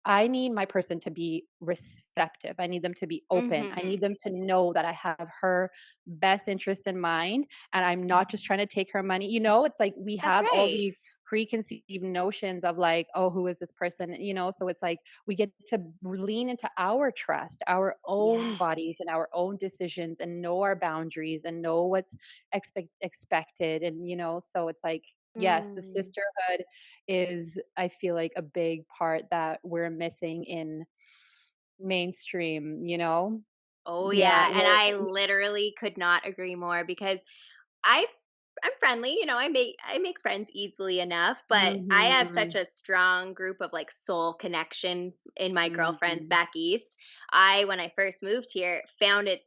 I need my person to be receptive. I need them to be open. I need Mhm. them to know that I have her best interest in mind and I'm not just trying to take her money. It's like we That's have all right. these preconceived notions of like, oh, who is this person? So it's like we get to lean into our trust, our own Yes. bodies and our own decisions and know our boundaries and know what's expected. And, so it's like, yes, the Mm. sisterhood is I feel like a big part that we're missing in mainstream. Oh, Yeah, yeah, and we're I literally could not agree more because I I'm friendly, I make friends easily enough, but I have such Mhm, a strong group of like soul connections in my girlfriends mhm, back east. I when I first moved here found it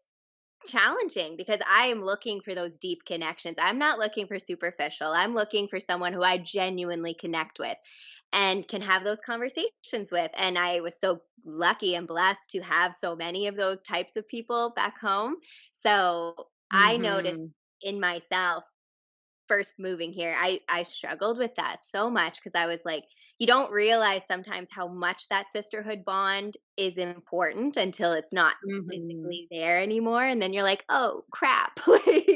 challenging because I am looking for those deep connections. I'm not looking for superficial. I'm looking for someone who I genuinely connect with and can have those conversations with. And I was so lucky and blessed to have so many of those types of people back home. So I noticed mhm, in myself first moving here, I struggled with that so much because I was like, you don't realize sometimes how much that sisterhood bond is important until it's not mhm. physically there anymore, and then you're like, oh crap, like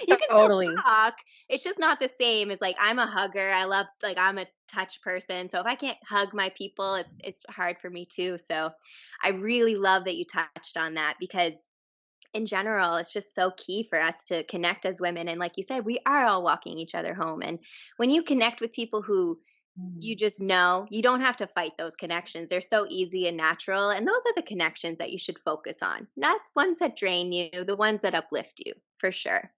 you can still Totally. talk. It's just not the same as like I'm a hugger. I love like I'm a touch person, so if I can't hug my people, it's hard for me too. So I really love that you touched on that because in general, it's just so key for us to connect as women. And like you said, we are all walking each other home. And when you connect with people who you Mm. just know, you don't have to fight those connections. They're so easy and natural. And those are the connections that you should focus on, not ones that drain you, the ones that uplift you, for sure.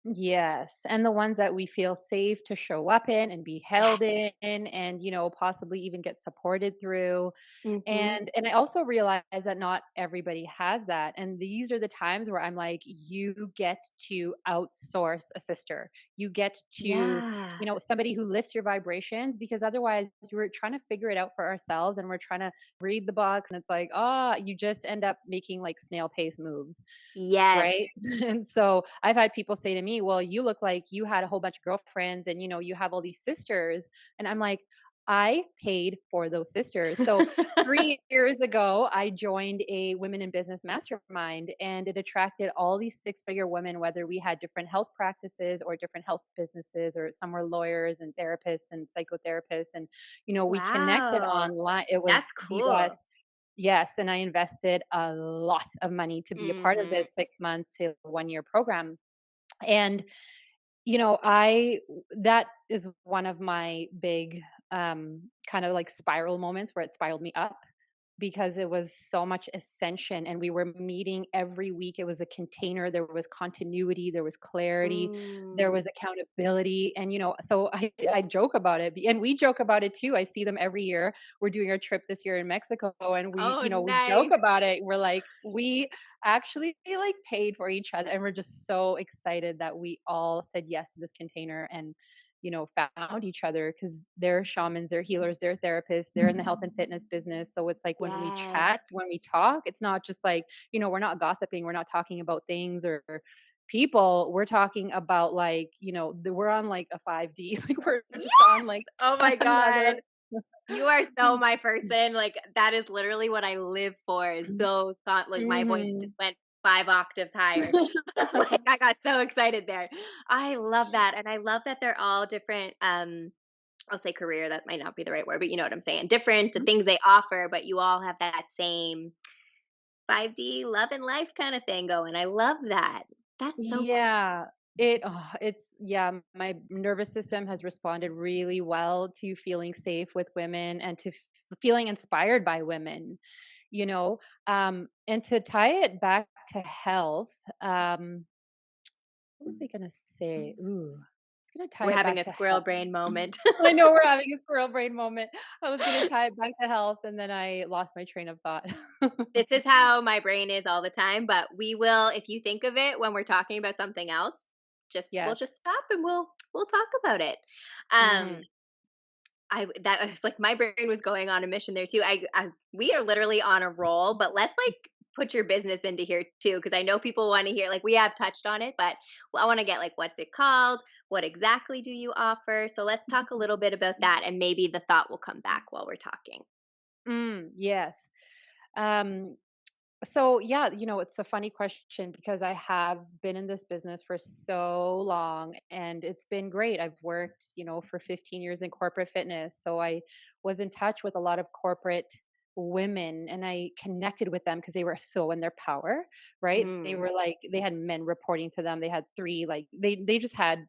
Yes, and the ones that we feel safe to show up in and be Yes. held in and, possibly even get supported through. Hmm. And I also realize that not everybody has that, and these are the times where I'm like, "You get to outsource a sister. You get to, Yeah. somebody who lifts your vibrations because otherwise we're trying to figure it out for ourselves and we're trying to read the box and it's like, you just end up making like snail pace moves." Yes. Right? And so I've had people say to me, "Well, you look like you had a whole bunch of girlfriends and, you have all these sisters." And I'm like, "I paid for those sisters." So 3 years ago, I joined a women in business mastermind and it attracted all these six-figure women, whether we had different health practices or different health businesses, or some were lawyers and therapists and psychotherapists. And, we connected Wow. online. It was That's the cool. best. Yes, and I invested a lot of money to be a part of Hmm. this 6-month to 1-year program. And, I that is one of my big, kind of like spiral moments where it spiraled me up because it was so much ascension and we were meeting every week. It was a container, there was continuity, there was clarity, there Mm. was accountability. And so I joke about it and we joke about it too. I see them every year. We're doing our trip this year in Mexico and we Oh, we joke nice. about it. We're like, we actually like paid for each other and we're just so excited that we all said yes to this container and found each other because they're shamans, they're healers, they're therapists, they're in the health and fitness business. So it's like when we Yes. chat, when we talk, it's not just like, we're not gossiping, we're not talking about things or people. We're talking about like, we're on like a 5D, like we're Yes! just on like Oh my another. god. You are so my person, like, that is literally what I live for is those like, my voice just Mhm. went 5 octaves higher. Like, I got so excited there. I love that, and I love that they're all different, I'll say career, that might not be the right word, but you know what I'm saying, different, the things they offer, but you all have that same 5D love and life kinda thing going. I love that. That's so cool. Yeah, it's yeah, my nervous system has responded really well to feeling safe with women and to feeling inspired by women, you know? And to tie it back to health, what was I gonna say? Ooh, I was gonna We're tie it having back a to squirrel health. brain moment. I know we're having a squirrel brain moment. I was gonna tie it back to health and then I lost my train of thought. This is how my brain is all the time, but we will if you think of it when we're talking about something else, just we'll Yes. just stop and we'll talk about it. Um, Mhm. that was like my brain was going on a mission there too. We are literally on a roll, but let's like put your business into here too because I know people want to hear like we have touched on it, but I want to get like what's it called? What exactly do you offer? So let's talk a little bit about that and maybe the thought will come back while we're talking. Yes. Um, So yeah, it's a funny question because I have been in this business for so long and it's been great. I've worked, for 15 years in corporate fitness. So I was in touch with a lot of corporate women and I connected with them because they were so in their power, right? They Mm. were like they had men reporting to them. They had three like they just had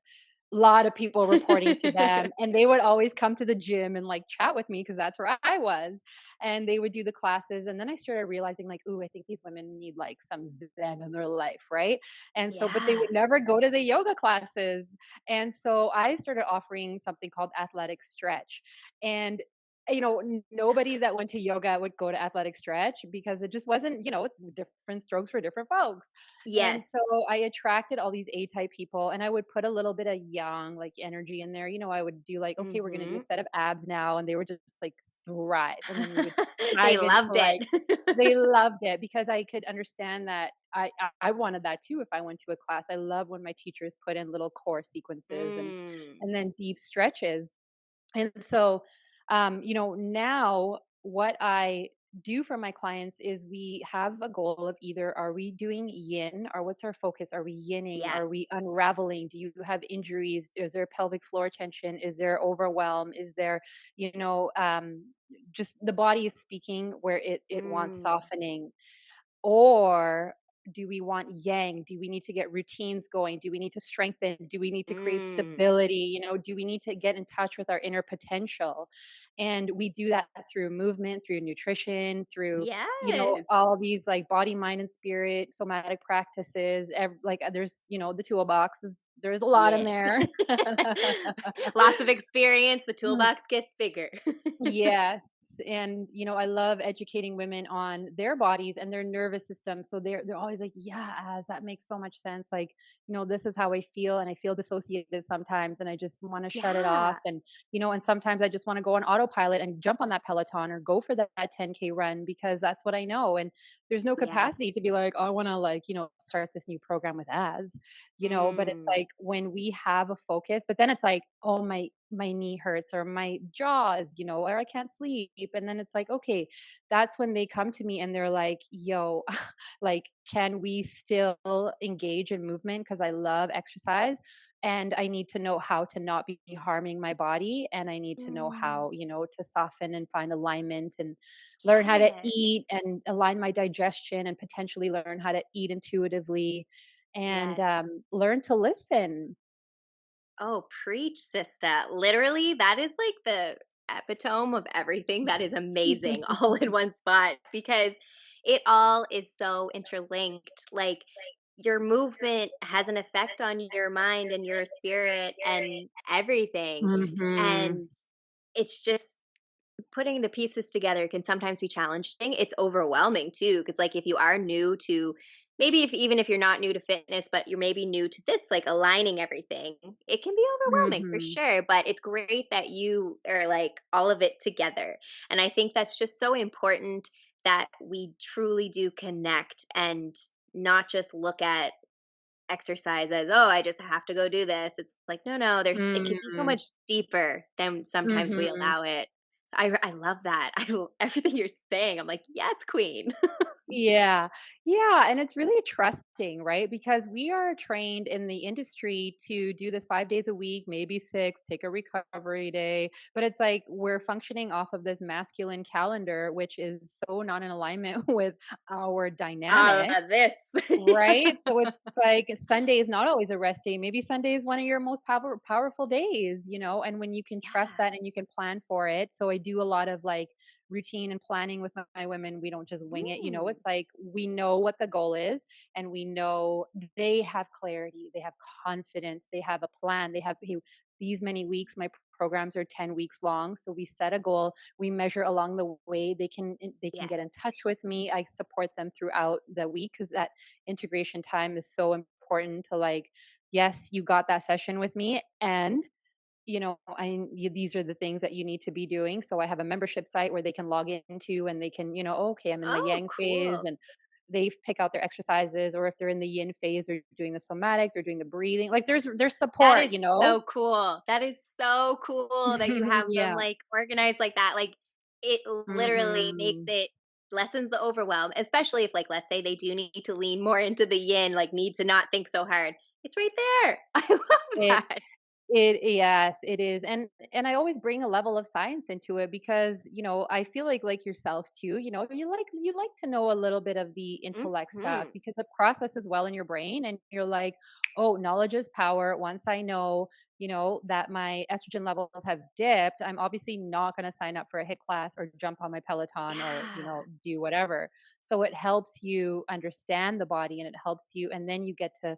lot of people reporting to them, and they would always come to the gym and, like, chat with me because that's where I was, and they would do the classes, and then I started realizing, like, "Ooh, I think these women need, like, some zen in their life," right? And so but they Yeah. would never go to the yoga classes, and so I started offering something called athletic stretch, and, nobody that went to yoga would go to athletic stretch because it just wasn't it's different strokes for different folks. And Yes. so I attracted all these A-type people and I would put a little bit of yang, like energy in there. I would do like, okay, we're going to do a Mhm. set of abs now. And they were just like thrive. And then we would They dive into loved it. like, they loved it because I could understand that I wanted that too if I went to a class. I love when my teachers put in little core sequences Mm. and then deep stretches. And so, now what I do for my clients is we have a goal of either are we doing yin or what's our focus? Are we yinning? Yes. Are we unraveling? Do you have injuries? Is there pelvic floor tension? Is there overwhelm? Is there, you know, um, just the body is speaking where it wants Mm. softening? Or do we want yang? Do we need to get routines going? Do we need to strengthen? Do we need to create Mm. stability? Do we need to get in touch with our inner potential? And we do that through movement, through nutrition, through, Yes. all these like body, mind, and spirit, somatic practices. There's, the toolbox there's a lot in Yes. there. Lots of experience, the toolbox gets bigger. Yes, and I love educating women on their bodies and their nervous system. So they're always like, "Yeah, as that makes so much sense. Like, this is how I feel, and I feel dissociated sometimes, and I just want to shut it off. Yeah. And sometimes I just want to go on autopilot and jump on that Peloton or go for that 10K run because that's what I know. And there's no Yes. capacity to be like, oh, I want to like start this new program with as. But it's Mm. like when we have a focus, but then it's like, oh my knee hurts or my jaw is, or I can't sleep. And then it's like, okay, that's when they come to me and they're like, yo, like, can we still engage in movement? Because I love exercise and I need to know how to not be harming my body. And I need to know Mm. how, to soften and find alignment and learn how to Yes. eat and align my digestion and potentially learn how to eat intuitively and Yes. learn to listen. Oh, preach, sister. Literally, that is like the epitome of everything that is amazing all in one spot because it all is so interlinked. Like your movement has an effect on your mind and your spirit and everything. Mhm. And it's just putting the pieces together can sometimes be challenging. It's overwhelming too, because like if you are new to maybe if even if you're not new to fitness, but you're maybe new to this, like aligning everything, it can be overwhelming for Mhm. sure. But it's great that you are like all of it together. And I think that's just so important that we truly do connect and not just look at exercise as, oh, I just have to go do this. It's like, no, no, it can be so Mm. much deeper than sometimes we Mhm. allow it. So I love that. Everything you're saying. I'm like, yes, queen. Yeah. Yeah, and it's really trusting, right? Because we are trained in the industry to do this 5 days a week, maybe 6, take a recovery day, but it's like we're functioning off of this masculine calendar, which is so not in alignment with our All dynamic. of this. Right? So it's like Sunday is not always a rest day. Maybe Sunday is one of your most powerful days, and when you can trust Yeah. that and you can plan for it. So I do a lot of like routine and planning with my women. We don't just wing it. Mm. It's like we know what the goal is and we know they have clarity, they have confidence, they have a plan, they have hey, these many weeks. My programs are 10 weeks long. So we set a goal, we measure along the way. They can Yes. get in touch with me. I support them throughout the week because that integration time is so important to like, yes, you got that session with me and these are the things that you need to be doing. So I have a membership site where they can log into and they can, okay, I'm in the Oh, yang phase cool. and they pick out their exercises, or if they're in the yin phase, they're doing the somatic, they're doing the breathing. Like there's That support, is you know? so cool. That is so cool that you have them Yeah. like organized like that. Like it literally makes Mhm. it lessens the overwhelm, especially if, like, let's say they do need to lean more into the yin, like, need to not think so hard. It's right there. I love It that. yes, it is, and I always bring a level of science into it because, I feel like yourself too, you like to know a little bit of the intellect stuff Mhm. because it processes well in your brain and you're like, "Oh, knowledge is power. Once I know, that my estrogen levels have dipped, I'm obviously not going to sign up for a hit class or jump on my Peloton or, Yeah. do whatever." So it helps you understand the body and it helps you and then you get to,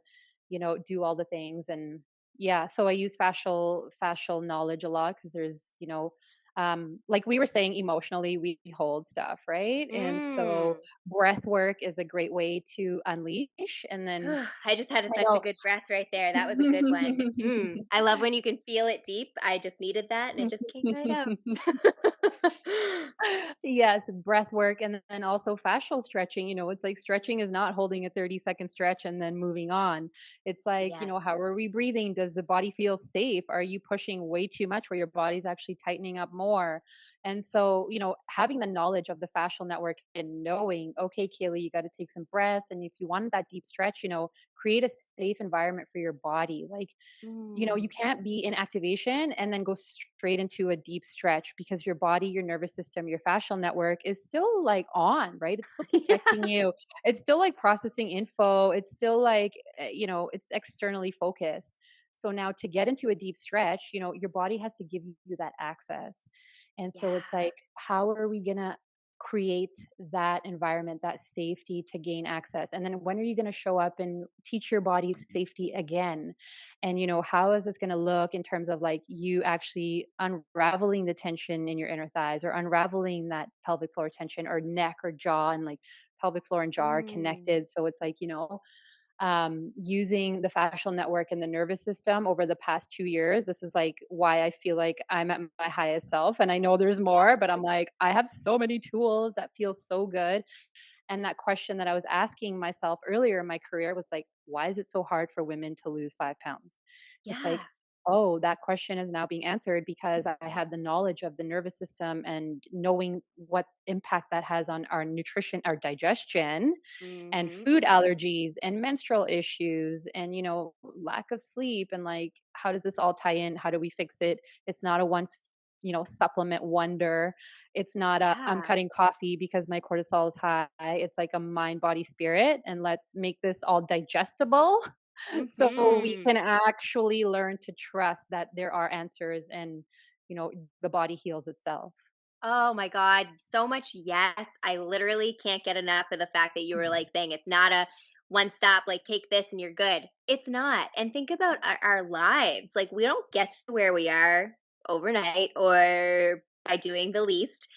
do all the things and yeah, so I use fascial knowledge a lot because there's, like we were saying, emotionally we hold stuff, right? And so Mm. breath work is a great way to unleash. And then I just had I such a know. good breath right there. That was a good one. I love when you can feel it deep. I just needed that and it just came right out. Yes, breath work and then also fascial stretching. It's like stretching is not holding a 30-second stretch and then moving on. It's like, Yes. how are we breathing? Does the body feel safe? Are you pushing way too much where your body's actually tightening up more? And so, having the knowledge of the fascial network and knowing, okay, Kaylee, you got to take some breaths. And if you want that deep stretch, create a safe environment for your body. Like, you Mm. can't be in activation and then go straight into a deep stretch because your body, your nervous system, your fascial network is still like on, right? It's still Yeah. protecting you. It's still like processing info. It's still like, it's externally focused. So now to get into a deep stretch, your body has to give you that access. And so it's Yeah. like, how are we going to create that environment, that safety to gain access? And then when are you going to show up and teach your body safety again? And how is this going to look in terms of like you actually unraveling the tension in your inner thighs or unraveling that pelvic floor tension or neck or jaw and like pelvic floor and jaw are Mm. connected. So it's like, using the fascial network and the nervous system over the past 2 years. This is like why I feel like I'm at my highest self. And I know there's more, but I'm like, I have so many tools that feel so good. And that question that I was asking myself earlier in my career was like, why is it so hard for women to lose 5 pounds? It's like, Yeah. oh, that question is now being answered because I had the knowledge of the nervous system and knowing what impact that has on our nutrition, our digestion, and Mhm. food allergies and menstrual issues and lack of sleep and like how does this all tie in, how do we fix it? It's not a one supplement wonder. It's not a I'm Yeah. cutting coffee because my cortisol is high. It's like a mind body spirit and let's make this all digestible so we Mhm. can actually learn to trust that there are answers and the body heals itself. Oh my God, so much yes. I literally can't get enough of the fact that you were like saying it's not a one stop, like take this and you're good. It's not. And think about our lives. Like we don't get to where we are overnight or by doing the least.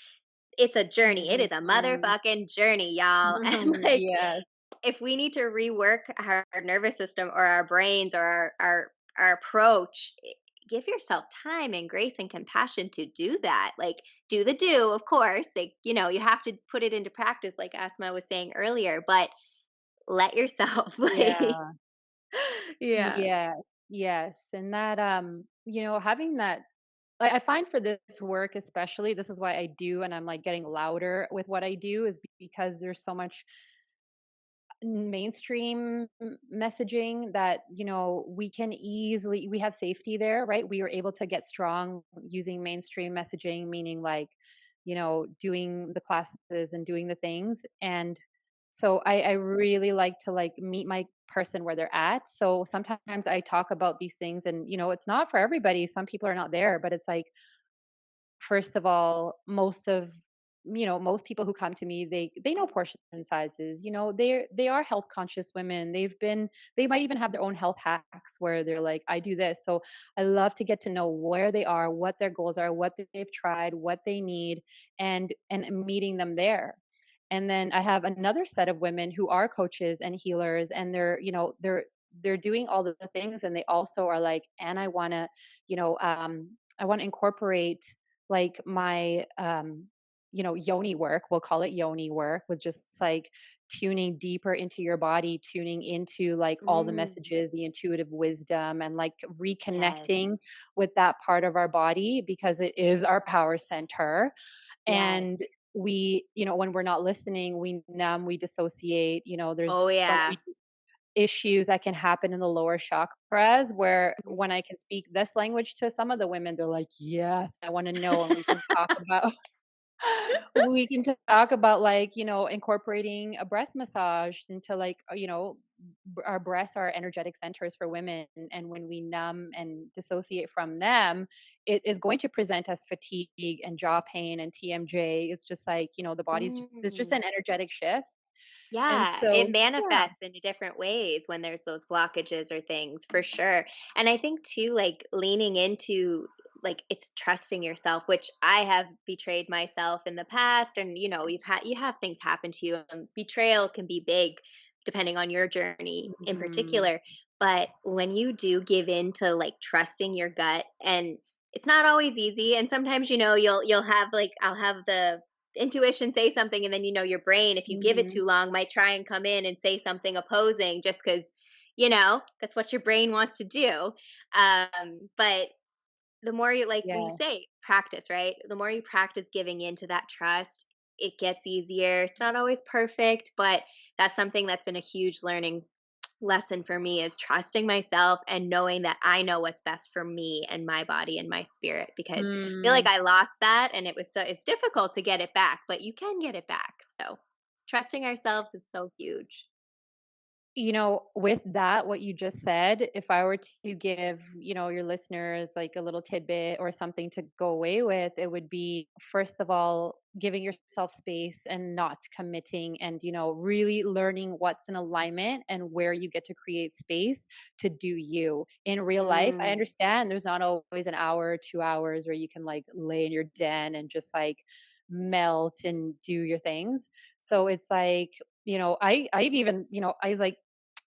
It's a journey. It is a Mhm. motherfucking journey, y'all. And like Yes. if we need to rework our nervous system or our brains or our approach, give yourself time and grace and compassion to do that. Like do the do, of course. Like, you have to put it into practice like Asma was saying earlier, but let yourself like Yeah. yeah. Yes. Yes. And that having that I find for this work especially, this is why I do and I'm like getting louder with what I do is because there's so much mainstream messaging that we have safety there, right? We are able to get strong using mainstream messaging, meaning like doing the classes and doing the things. And so I really like to like meet my person where they're at. So sometimes I talk about these things and it's not for everybody, some people are not there, but it's like first of all, most people who come to me, they know portion sizes. They are health conscious women. They might even have their own health hacks where they're like, I do this. So I love to get to know where they are, what their goals are, what they've tried, what they need, and meeting them there. And then I have another set of women who are coaches and healers, and they're doing all the things, and they also are like, and I want to incorporate like my yoni work, we'll call it yoni work, with just like tuning deeper into your body, tuning into like all the Mm, messages, the intuitive wisdom, and like yes. reconnecting with that part of our body because it is our power center. Yes. And we, when we're not listening, we numb, we dissociate, Oh there's so yeah. many issues that can happen in the lower chakras where when I can speak this language to some of the women, they're like, "Yes, I wanna know," and we can talk about like, incorporating a breast massage into like, our breasts are energetic centers for women, and when we numb and dissociate from them, it is going to present as fatigue and jaw pain and TMJ. It's just like, the body's just it's just Mm. an energetic shift. And Yeah, it so yeah. manifests in different ways when there's those blockages or things for sure. And I think too, like leaning into like it's trusting yourself, which I have betrayed myself in the past. And you have things happen to you, and betrayal can be big depending on your journey in Mhm. particular. But when you do give in to like trusting your gut, and it's not always easy, and sometimes you'll have like I'll have the intuition say something, and then your brain, if you give it too Mhm. long, might try and come in and say something opposing just because that's what your brain wants to do. But the more you, like we Yeah. say, practice, right? The more you practice giving into that trust, it gets easier. It's not always perfect, but that's something that's been a huge learning lesson for me, is trusting myself and knowing that I know what's best for me and my body and my spirit, because I feel like Mm. I lost that, and it's difficult to get it back, but you can get it back. So trusting ourselves is so huge. With that, what you just said, if I were to give, your listeners like a little tidbit or something to go away with, it would be, first of all, giving yourself space and not committing and, really learning what's in alignment and where you get to create space to do you. In real life, I Mm, understand there's not always an hour or 2 hours where you can like lay in your den and just like melt and do your things. So it's like, I've even, I was like,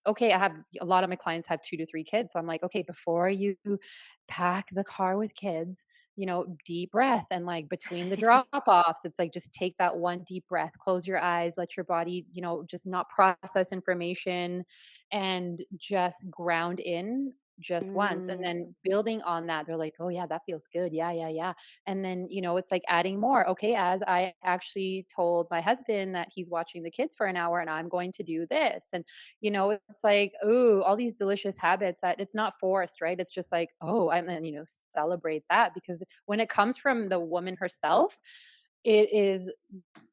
okay, I have a lot of my clients have 2 to 3 kids, so I'm like, "Okay, before you pack the car with kids, deep breath, and, like, between the drop-offs, it's like, just take that one deep breath, close your eyes, let your body, just not process information, and just ground in just once." And then mm, building on that, they're like, "Oh, yeah, that feels good. Yeah, yeah, yeah." And then, it's like adding more. Okay, as I actually told my husband that he's watching the kids for an hour and I'm going to do this. And it's like, ooh, all these delicious habits that it's not forced, right? It's just like, oh, I'm then, celebrate that, because when it comes from the woman herself, it is,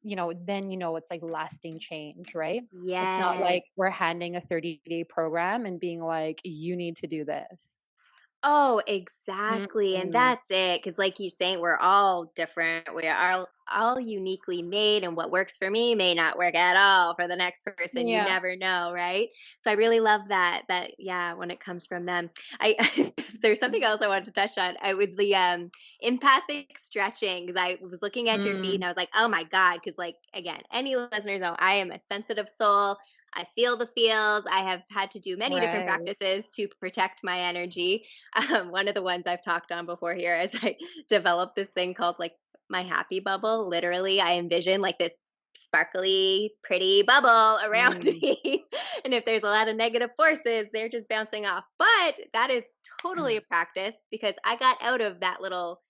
then it's like lasting change, right? It's not like yes. we're handing a 30-day program and being like, you need to do this. Oh, exactly, and Mm-mm. that's it. Because, like you saying, we're all different. We are all uniquely made, and what works for me may not work at all for the next person. You Yeah. never know, right? So I really love that. That yeah, when it comes from them, I there's something else I wanted to touch on. I was the empathic stretching, because I was looking at your feet Mm, and I was like, oh my god, because like again, any listeners know I am a sensitive soul. I feel the feels. I have had to do many different right. practices to protect my energy. One of the ones I've talked on before here is I developed this thing called like my happy bubble. Literally, I envision like this sparkly, pretty bubble around Mm, me. And if there's a lot of negative forces, they're just bouncing off. But that is totally a practice, because I got out of that little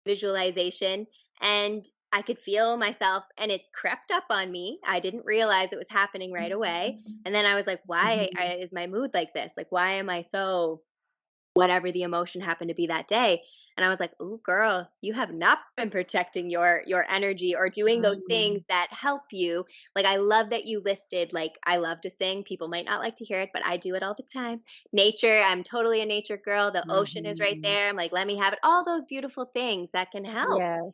visualization, and I could feel myself, and it crept up on me. I didn't realize it was happening right away. And then I was like, mhm. is my mood like this? Like, why am I so whatever the emotion happened to be that day? And I was like, "Ooh, girl, you have not been protecting your energy or doing those things Mm, that help you." Like, I love that you listed, like, I love to sing. People might not like to hear it, but I do it all the time. Nature, I'm totally a nature girl. The ocean is right mhm. there. I'm like, let me have it. All those beautiful things that can help. Yes,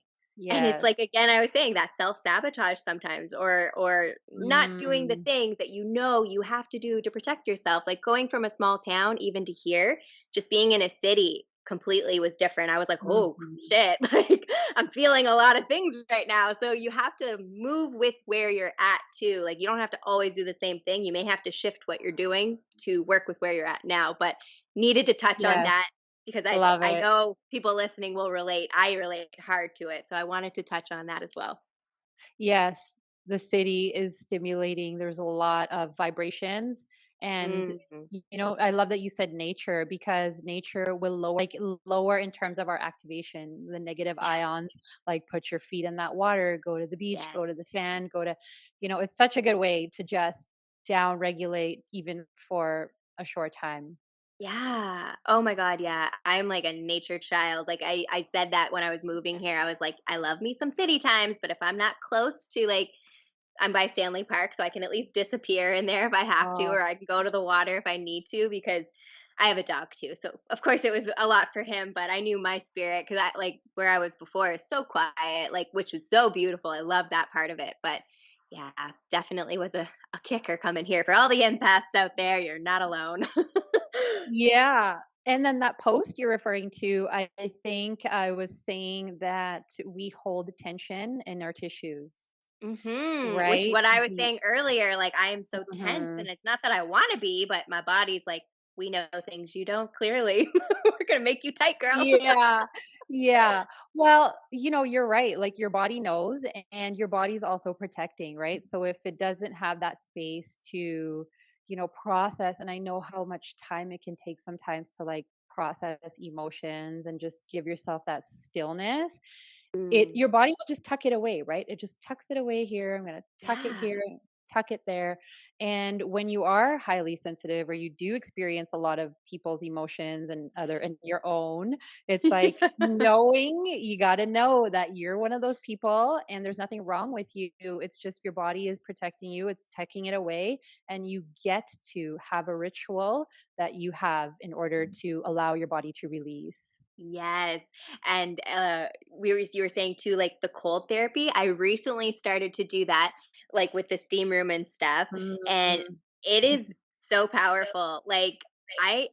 And it's yes. like, again, I was saying that self-sabotage sometimes, or not doing the Mm, things that you have to do to protect yourself. Like going from a small town even to here, just being in a city completely was different. I was like, "Oh, mhm. shit." Like I'm feeling a lot of things right now. So you have to move with where you're at too. Like you don't have to always do the same thing. You may have to shift what you're doing to work with where you're at now, but needed to touch on Yes, that because love I it. know people listening will relate. I relate hard to it, so I wanted to touch on that as well. Yes, the city is stimulating. There's a lot of vibrations, And Mm, I love that you said nature, because nature will lower in terms of our activation, the negative yeah, ions. Like, put your feet in that water, go to the beach, yes. go to the sand, it's such a good way to just down regulate even for a short time. Yeah. Oh my God. Yeah. I'm like a nature child. Like I said that when I was moving here. I was like, I love me some city times, but if I'm not close to like I'm by Stanley Park, so I can at least disappear in there if I have to, Oh, or I can go to the water if I need to because I have a dog too. So of course it was a lot for him, but I knew my spirit because I like where I was before is so quiet, like which was so beautiful. I love that part of it. But yeah, definitely was a kicker coming here for all the empaths out there. You're not alone. yeah. And then that post you're referring to, I think I was saying that we hold tension in our tissues, Which right? what I was saying earlier, like I am so tense Mhm. and it's not that I want to be, but my body's like, we know things you don't clearly. We're gonna make you tight, girl. Yeah. Yeah. Well, you're right. Like, your body knows, and your body's also protecting, right? So if it doesn't have that space to, process, and I know how much time it can take sometimes to like process emotions and just give yourself that stillness, Mm, your body will just tuck it away, right? It just tucks it away here. I'm going to tuck it yeah. here, tuck it there. And when you are highly sensitive, or you do experience a lot of people's emotions and your own, it's like knowing, you got to know that you're one of those people and there's nothing wrong with you. It's just your body is protecting you. It's tucking it away, and you get to have a ritual that you have in order to allow your body to release. Yes. And you were saying too, like the cold therapy. I recently started to do that, like with the steam room and stuff. And Mm. it is so powerful. Like I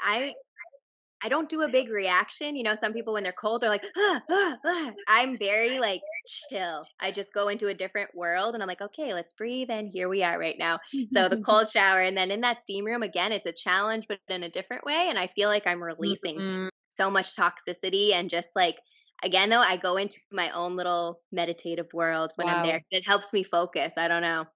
I don't do a big reaction. Some people when they're cold, they're like, "Ah, ah, ah." I'm very like chill. I just go into a different world and I'm like, okay, let's breathe. And here we are right now. So the cold shower. And then in that steam room, again, it's a challenge, but in a different way. And I feel like I'm releasing Mm. so much toxicity and just like, again, though, I go into my own little meditative world when I'm there. Wow. It helps me focus. I don't know.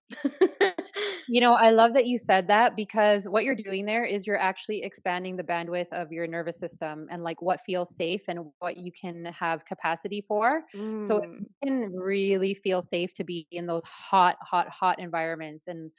I love that you said that, because what you're doing there is you're actually expanding the bandwidth of your nervous system and like what feels safe and what you can have capacity for. So if Mm, you can really feel safe to be in those hot, hot, hot environments, and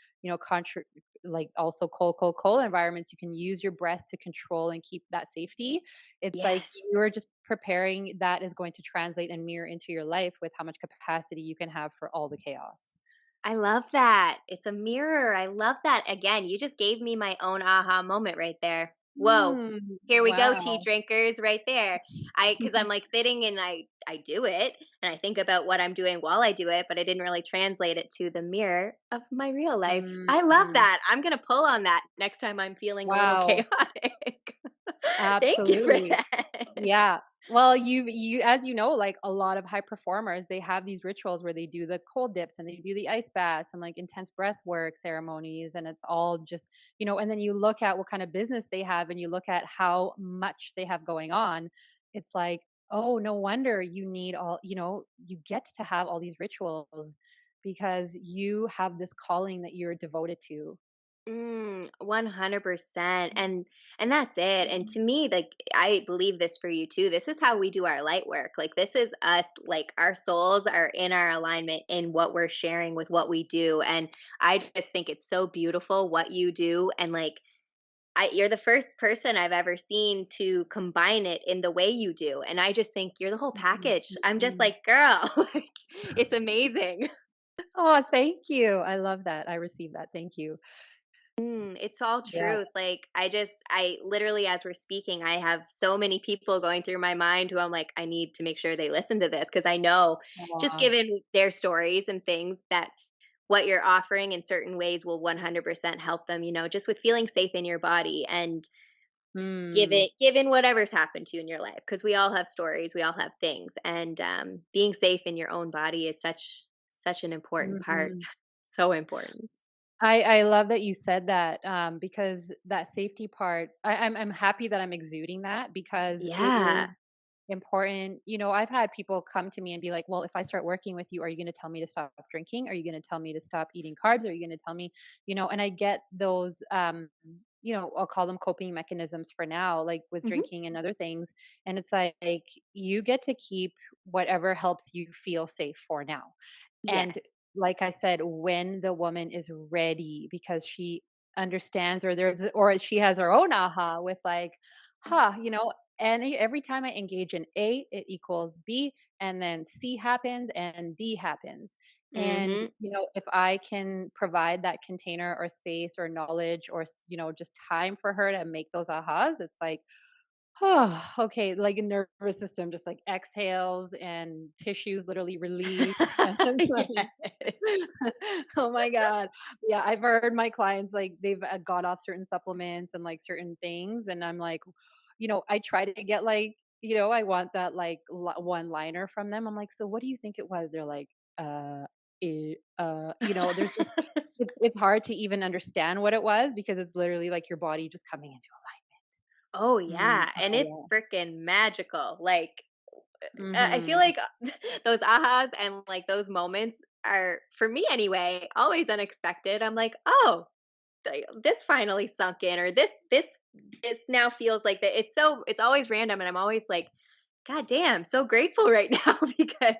like also cold, cold, cold environments, you can use your breath to control and keep that safety. It's like yes. you're just preparing, that is going to translate and mirror into your life with how much capacity you can have for all the chaos. I love that. It's a mirror. I love that. Again, you just gave me my own aha moment right there. Whoa. Here we go, tea Wow. drinkers, right there. Because I'm like sitting and I do it and I think about what I'm doing while I do it, but I didn't really translate it to the mirror of my real life. I love Mm. that. I'm gonna pull on that next time I'm feeling a little Wow, chaotic. Thank you for absolutely. that. Yeah. Well, as you know, like a lot of high performers, they have these rituals where they do the cold dips and they do the ice baths and like intense breath work ceremonies. And it's all just, and then you look at what kind of business they have and you look at how much they have going on. It's like, oh, no wonder you need you get to have all these rituals because you have this calling that you're devoted to. 100%. And that's it. And to me, like I believe this for you too. This is how we do our light work. Like this is us, like our souls are in our alignment in what we're sharing with what we do. And I just think it's so beautiful what you do and like you're the first person I've ever seen to combine it in the way you do. And I just think you're the whole package. I'm just Mhm. like, girl, like, it's amazing. Oh, thank you. I love that. I received that. Thank you. It's all Yeah. truth. Like I literally as we're speaking, I have so many people going through my mind who I'm like, I need to make sure they listen to this because I know just Aw. given their stories and things that what you're offering in certain ways will 100% help them, just with feeling safe in your body and Mm. given whatever's happened to you in your life because we all have stories, we all have things and being safe in your own body is such an important part. Mhm. So important. I love that you said that, because that safety part, I'm happy that I'm exuding that because it Yeah. is important. I've had people come to me and be like, well, if I start working with you, are you going to tell me to stop drinking? Are you going to tell me to stop eating carbs? Are you going to tell me, and I get those, I'll call them coping mechanisms for now, like with Mhm. drinking and other things. And it's like, you get to keep whatever helps you feel safe for now. And Yes. like I said, when the woman is ready because she understands, or she has her own aha with like, huh, and every time I engage in A, it equals B, and then C happens and D happens. And, Mhm. if I can provide that container or space or knowledge or, just time for her to make those ahas, it's like, oh, okay, like a nervous system just like exhales and tissues literally release. And it's like, Yes. oh my God. Yeah, I've heard my clients like they've got off certain supplements and like certain things. And I'm like, I try to get like, I want that like one liner from them. I'm like, so what do you think it was? They're like, there's just, it's hard to even understand what it was because it's literally like your body just coming into Oh, alignment. yeah, and it's Oh freaking magical, like, yeah. I feel Mhm. like those ahas and, like, those moments are, for me anyway, always unexpected. I'm like, "Oh, this finally sunk in," or this now feels like that. It's always random, and I'm always like, "God damn, so grateful right now," because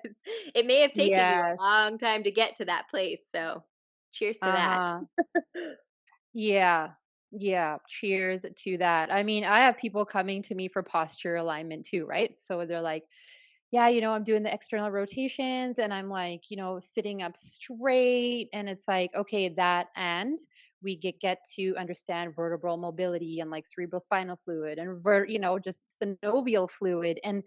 it may have taken you a Yes. long time to get to that place, so cheers to that. Uh-huh. Yeah. Yeah. Cheers to that. I mean, I have people coming to me for posture alignment too, right? So they're like, yeah, I'm doing the external rotations and I'm like, sitting up straight. And it's like, okay, and we get to understand vertebral mobility and like cerebral spinal fluid and, just synovial fluid. And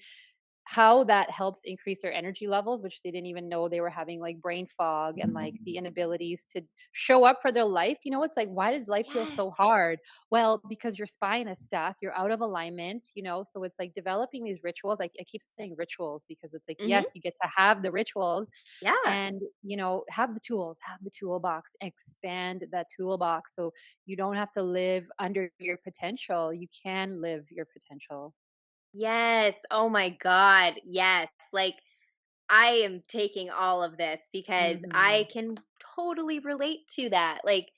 how that helps increase their energy levels, which they didn't even know they were having like brain fog and like the inabilities to show up for their life. It's like, why does life feel Yes. so hard? Well, because your spine is stuck, you're out of alignment, so it's like developing these rituals. I keep saying rituals because it's like, Mhm. yes, you get to have the rituals Yeah. and, have the tools, have the toolbox, expand that toolbox so you don't have to live under your potential. You can live your potential. Yes. Oh my god, yes. Like, I am taking all of this because I Hmm. can totally relate to that. Like,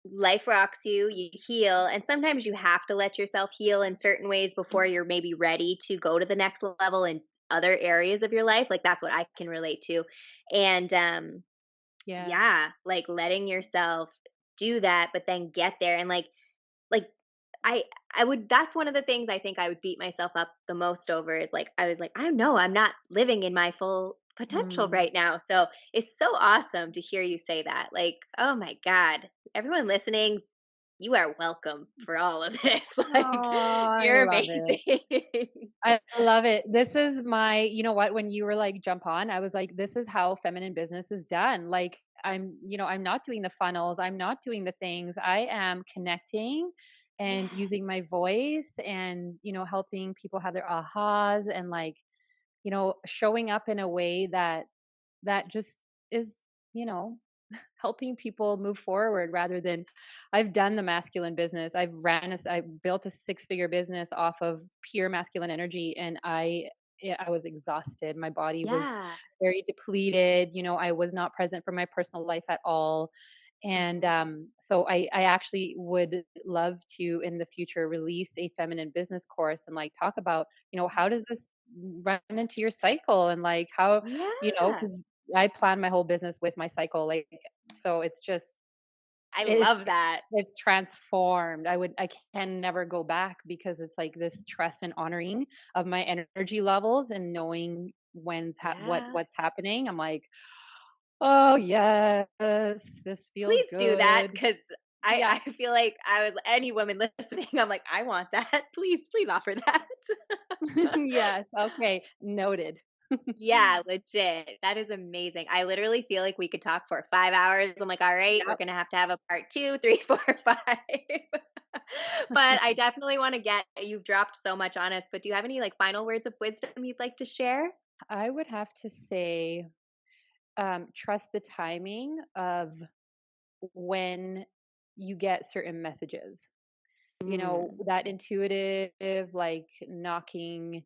life rocks you, you heal, and sometimes you have to let yourself heal in certain ways before you're maybe ready to go to the next level in other areas of your life. Like, that's what I can relate to. And Yes. yeah, like letting yourself do that, but then get there and like I I would that's one of the things I think I would beat myself up the most over is like I was like, I know I'm not living in my full potential Mm. right now. So it's so awesome to hear you say that. Like, oh my God. Everyone listening, you are welcome for all of this. Oh, Like, I you're love it. amazing. I love it. This is my, what, when you were like, jump on, I was like, this is how feminine business is done. Like, I'm not doing the funnels, I'm not doing the things. I am connecting and Yes. using my voice and, helping people have their ahas and like, showing up in a way that just is, you know, helping people move forward rather than I've done the masculine business. I built a six-figure business off of pure masculine energy and I was exhausted. My body was Yeah. very depleted. I was not present for my personal life at all. And Mhm. so I actually would love to in the future release a feminine business course and like talk about, how does this run into your cycle and like how, Yeah. because I plan my whole business with my cycle. Like, so it's just, I it's, love that. it's transformed. I can never go back because it's like this trust and honoring of my energy levels and knowing Yeah. what's happening. I'm like, oh yes, this feels Please do that good. because Yeah. I feel like I was any woman listening, I'm like, I want that. Please offer that. Yes. Okay. Noted. Yeah, legit. That is amazing. I literally feel like we could talk for 5 hours. I'm like, all right, we're Yep. gonna have to have a part two, three, four, five. But I definitely want to get you've dropped so much on us. But do you have any like final words of wisdom you'd like to share? I would have to say, trust the timing of when you get certain messages. Mm. That intuitive, like knocking.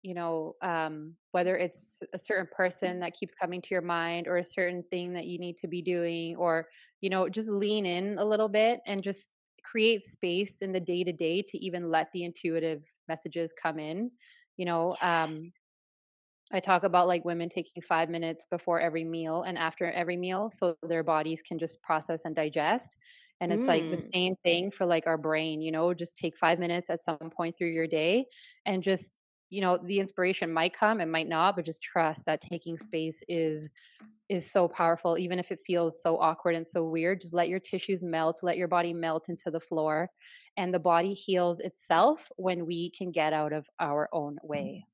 whether it's a certain person that keeps coming to your mind or a certain thing that you need to be doing, or, just lean in a little bit and just create space in the day to day to even let the intuitive messages come in. You know, um, I talk about like women taking 5 minutes before every meal and after every meal so their bodies can just process and digest. And it's like the Mm. same thing for like our brain, just take 5 minutes at some point through your day and just, the inspiration might come, it might not, but just trust that taking space is so powerful, even if it feels so awkward and so weird. Just let your tissues melt, let your body melt into the floor. And the body heals itself when we can get out of our own way.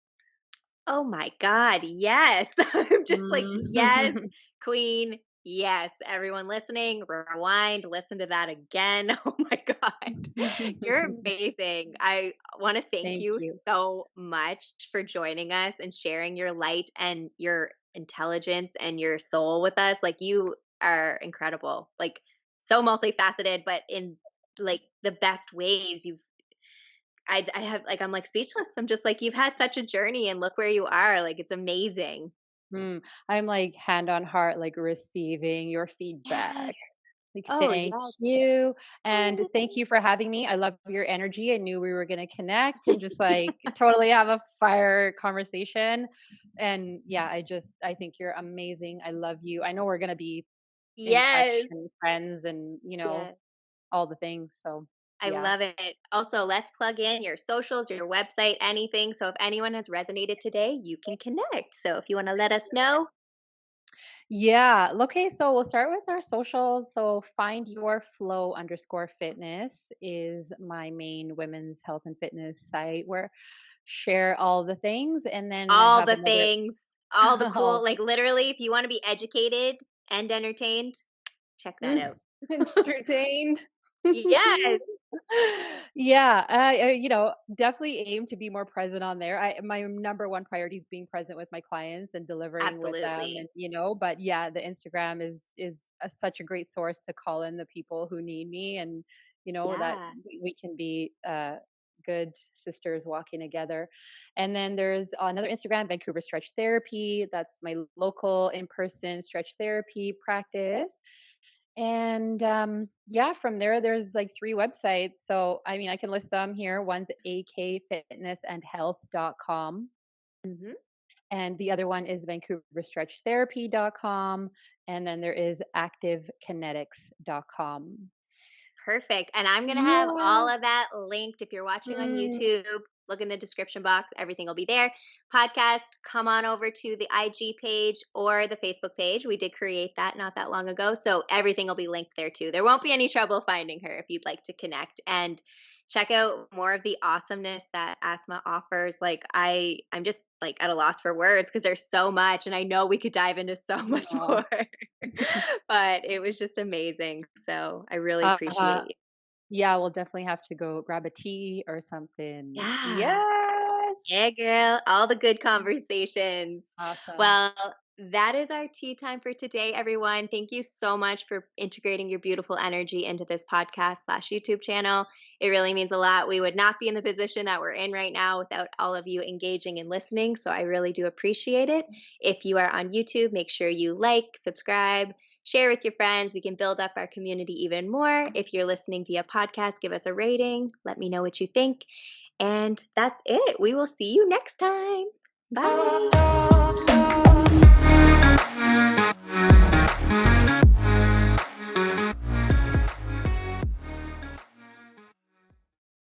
Oh my God, yes. I'm just like, yes, Mm. queen. Yes, everyone listening, rewind, listen to that again. Oh my God. You're amazing. I want to thank Thank you you. so much for joining us and sharing your light and your intelligence and your soul with us. Like, you are incredible. Like, so multifaceted, but in like the best ways. I have like, I'm like speechless. I'm just like, you've had such a journey and look where you are. Like, it's amazing. Mm. I'm like hand on heart, like receiving your Yes. feedback. Like, Oh, thank yes. you. And thank you for having me. I love your energy. I knew we were going to connect and just like totally have a fire conversation. And yeah, I think you're amazing. I love you. I know we're going to be in touch Yes. and friends and, Yes. all the things. So, I yeah. love it. Also, let's plug in your socials, your website, anything. So if anyone has resonated today, you can connect. So if you want to let us know, Yeah. Okay. So we'll start with our socials. So find your flow underscore fitness is my main women's health and fitness site where share all the things. And then I all have the another things, all the all cool, like literally, if you want to be educated and entertained, check that out. entertained. Yes, Yeah, definitely aim to be more present on there. My number one priority is being present with my clients and delivering with them, absolutely. and but yeah, the Instagram is such a great source to call in the people who need me, and that Yeah. we can be good sisters walking together. And then there's another Instagram, Vancouver Stretch Therapy. That's my local in-person stretch therapy practice. And yeah, from there, there's like three websites. So, I mean, I can list them here. One's akfitnessandhealth.com, Hmm. and the other one is vancouverstretchtherapy.com. And then there is activekinetics.com. Perfect. And I'm going to have Yeah. all of that linked. If you're watching on Mm, YouTube, look in the description box. Everything will be there. Podcast, come on over to the IG page or the Facebook page. We did create that not that long ago. So everything will be linked there too. There won't be any trouble finding her if you'd like to connect and check out more of the awesomeness that Asma offers. Like, I'm just like at a loss for words because there's so much and I know we could dive into so much no. more. But it was just amazing. So I really Uh-huh. appreciate you. Yeah, we'll definitely have to go grab a tea or something. Yeah. Yes. Yeah, girl. All the good conversations. Awesome. Well, that is our tea time for today, everyone. Thank you so much for integrating your beautiful energy into this podcast slash YouTube channel. It really means a lot. We would not be in the position that we're in right now without all of you engaging and listening. So I really do appreciate it. If you are on YouTube, make sure you like, subscribe, share with your friends. We can build up our community even more. If you're listening via podcast, give us a rating. Let me know what you think. And that's it. We will see you next time. Bye.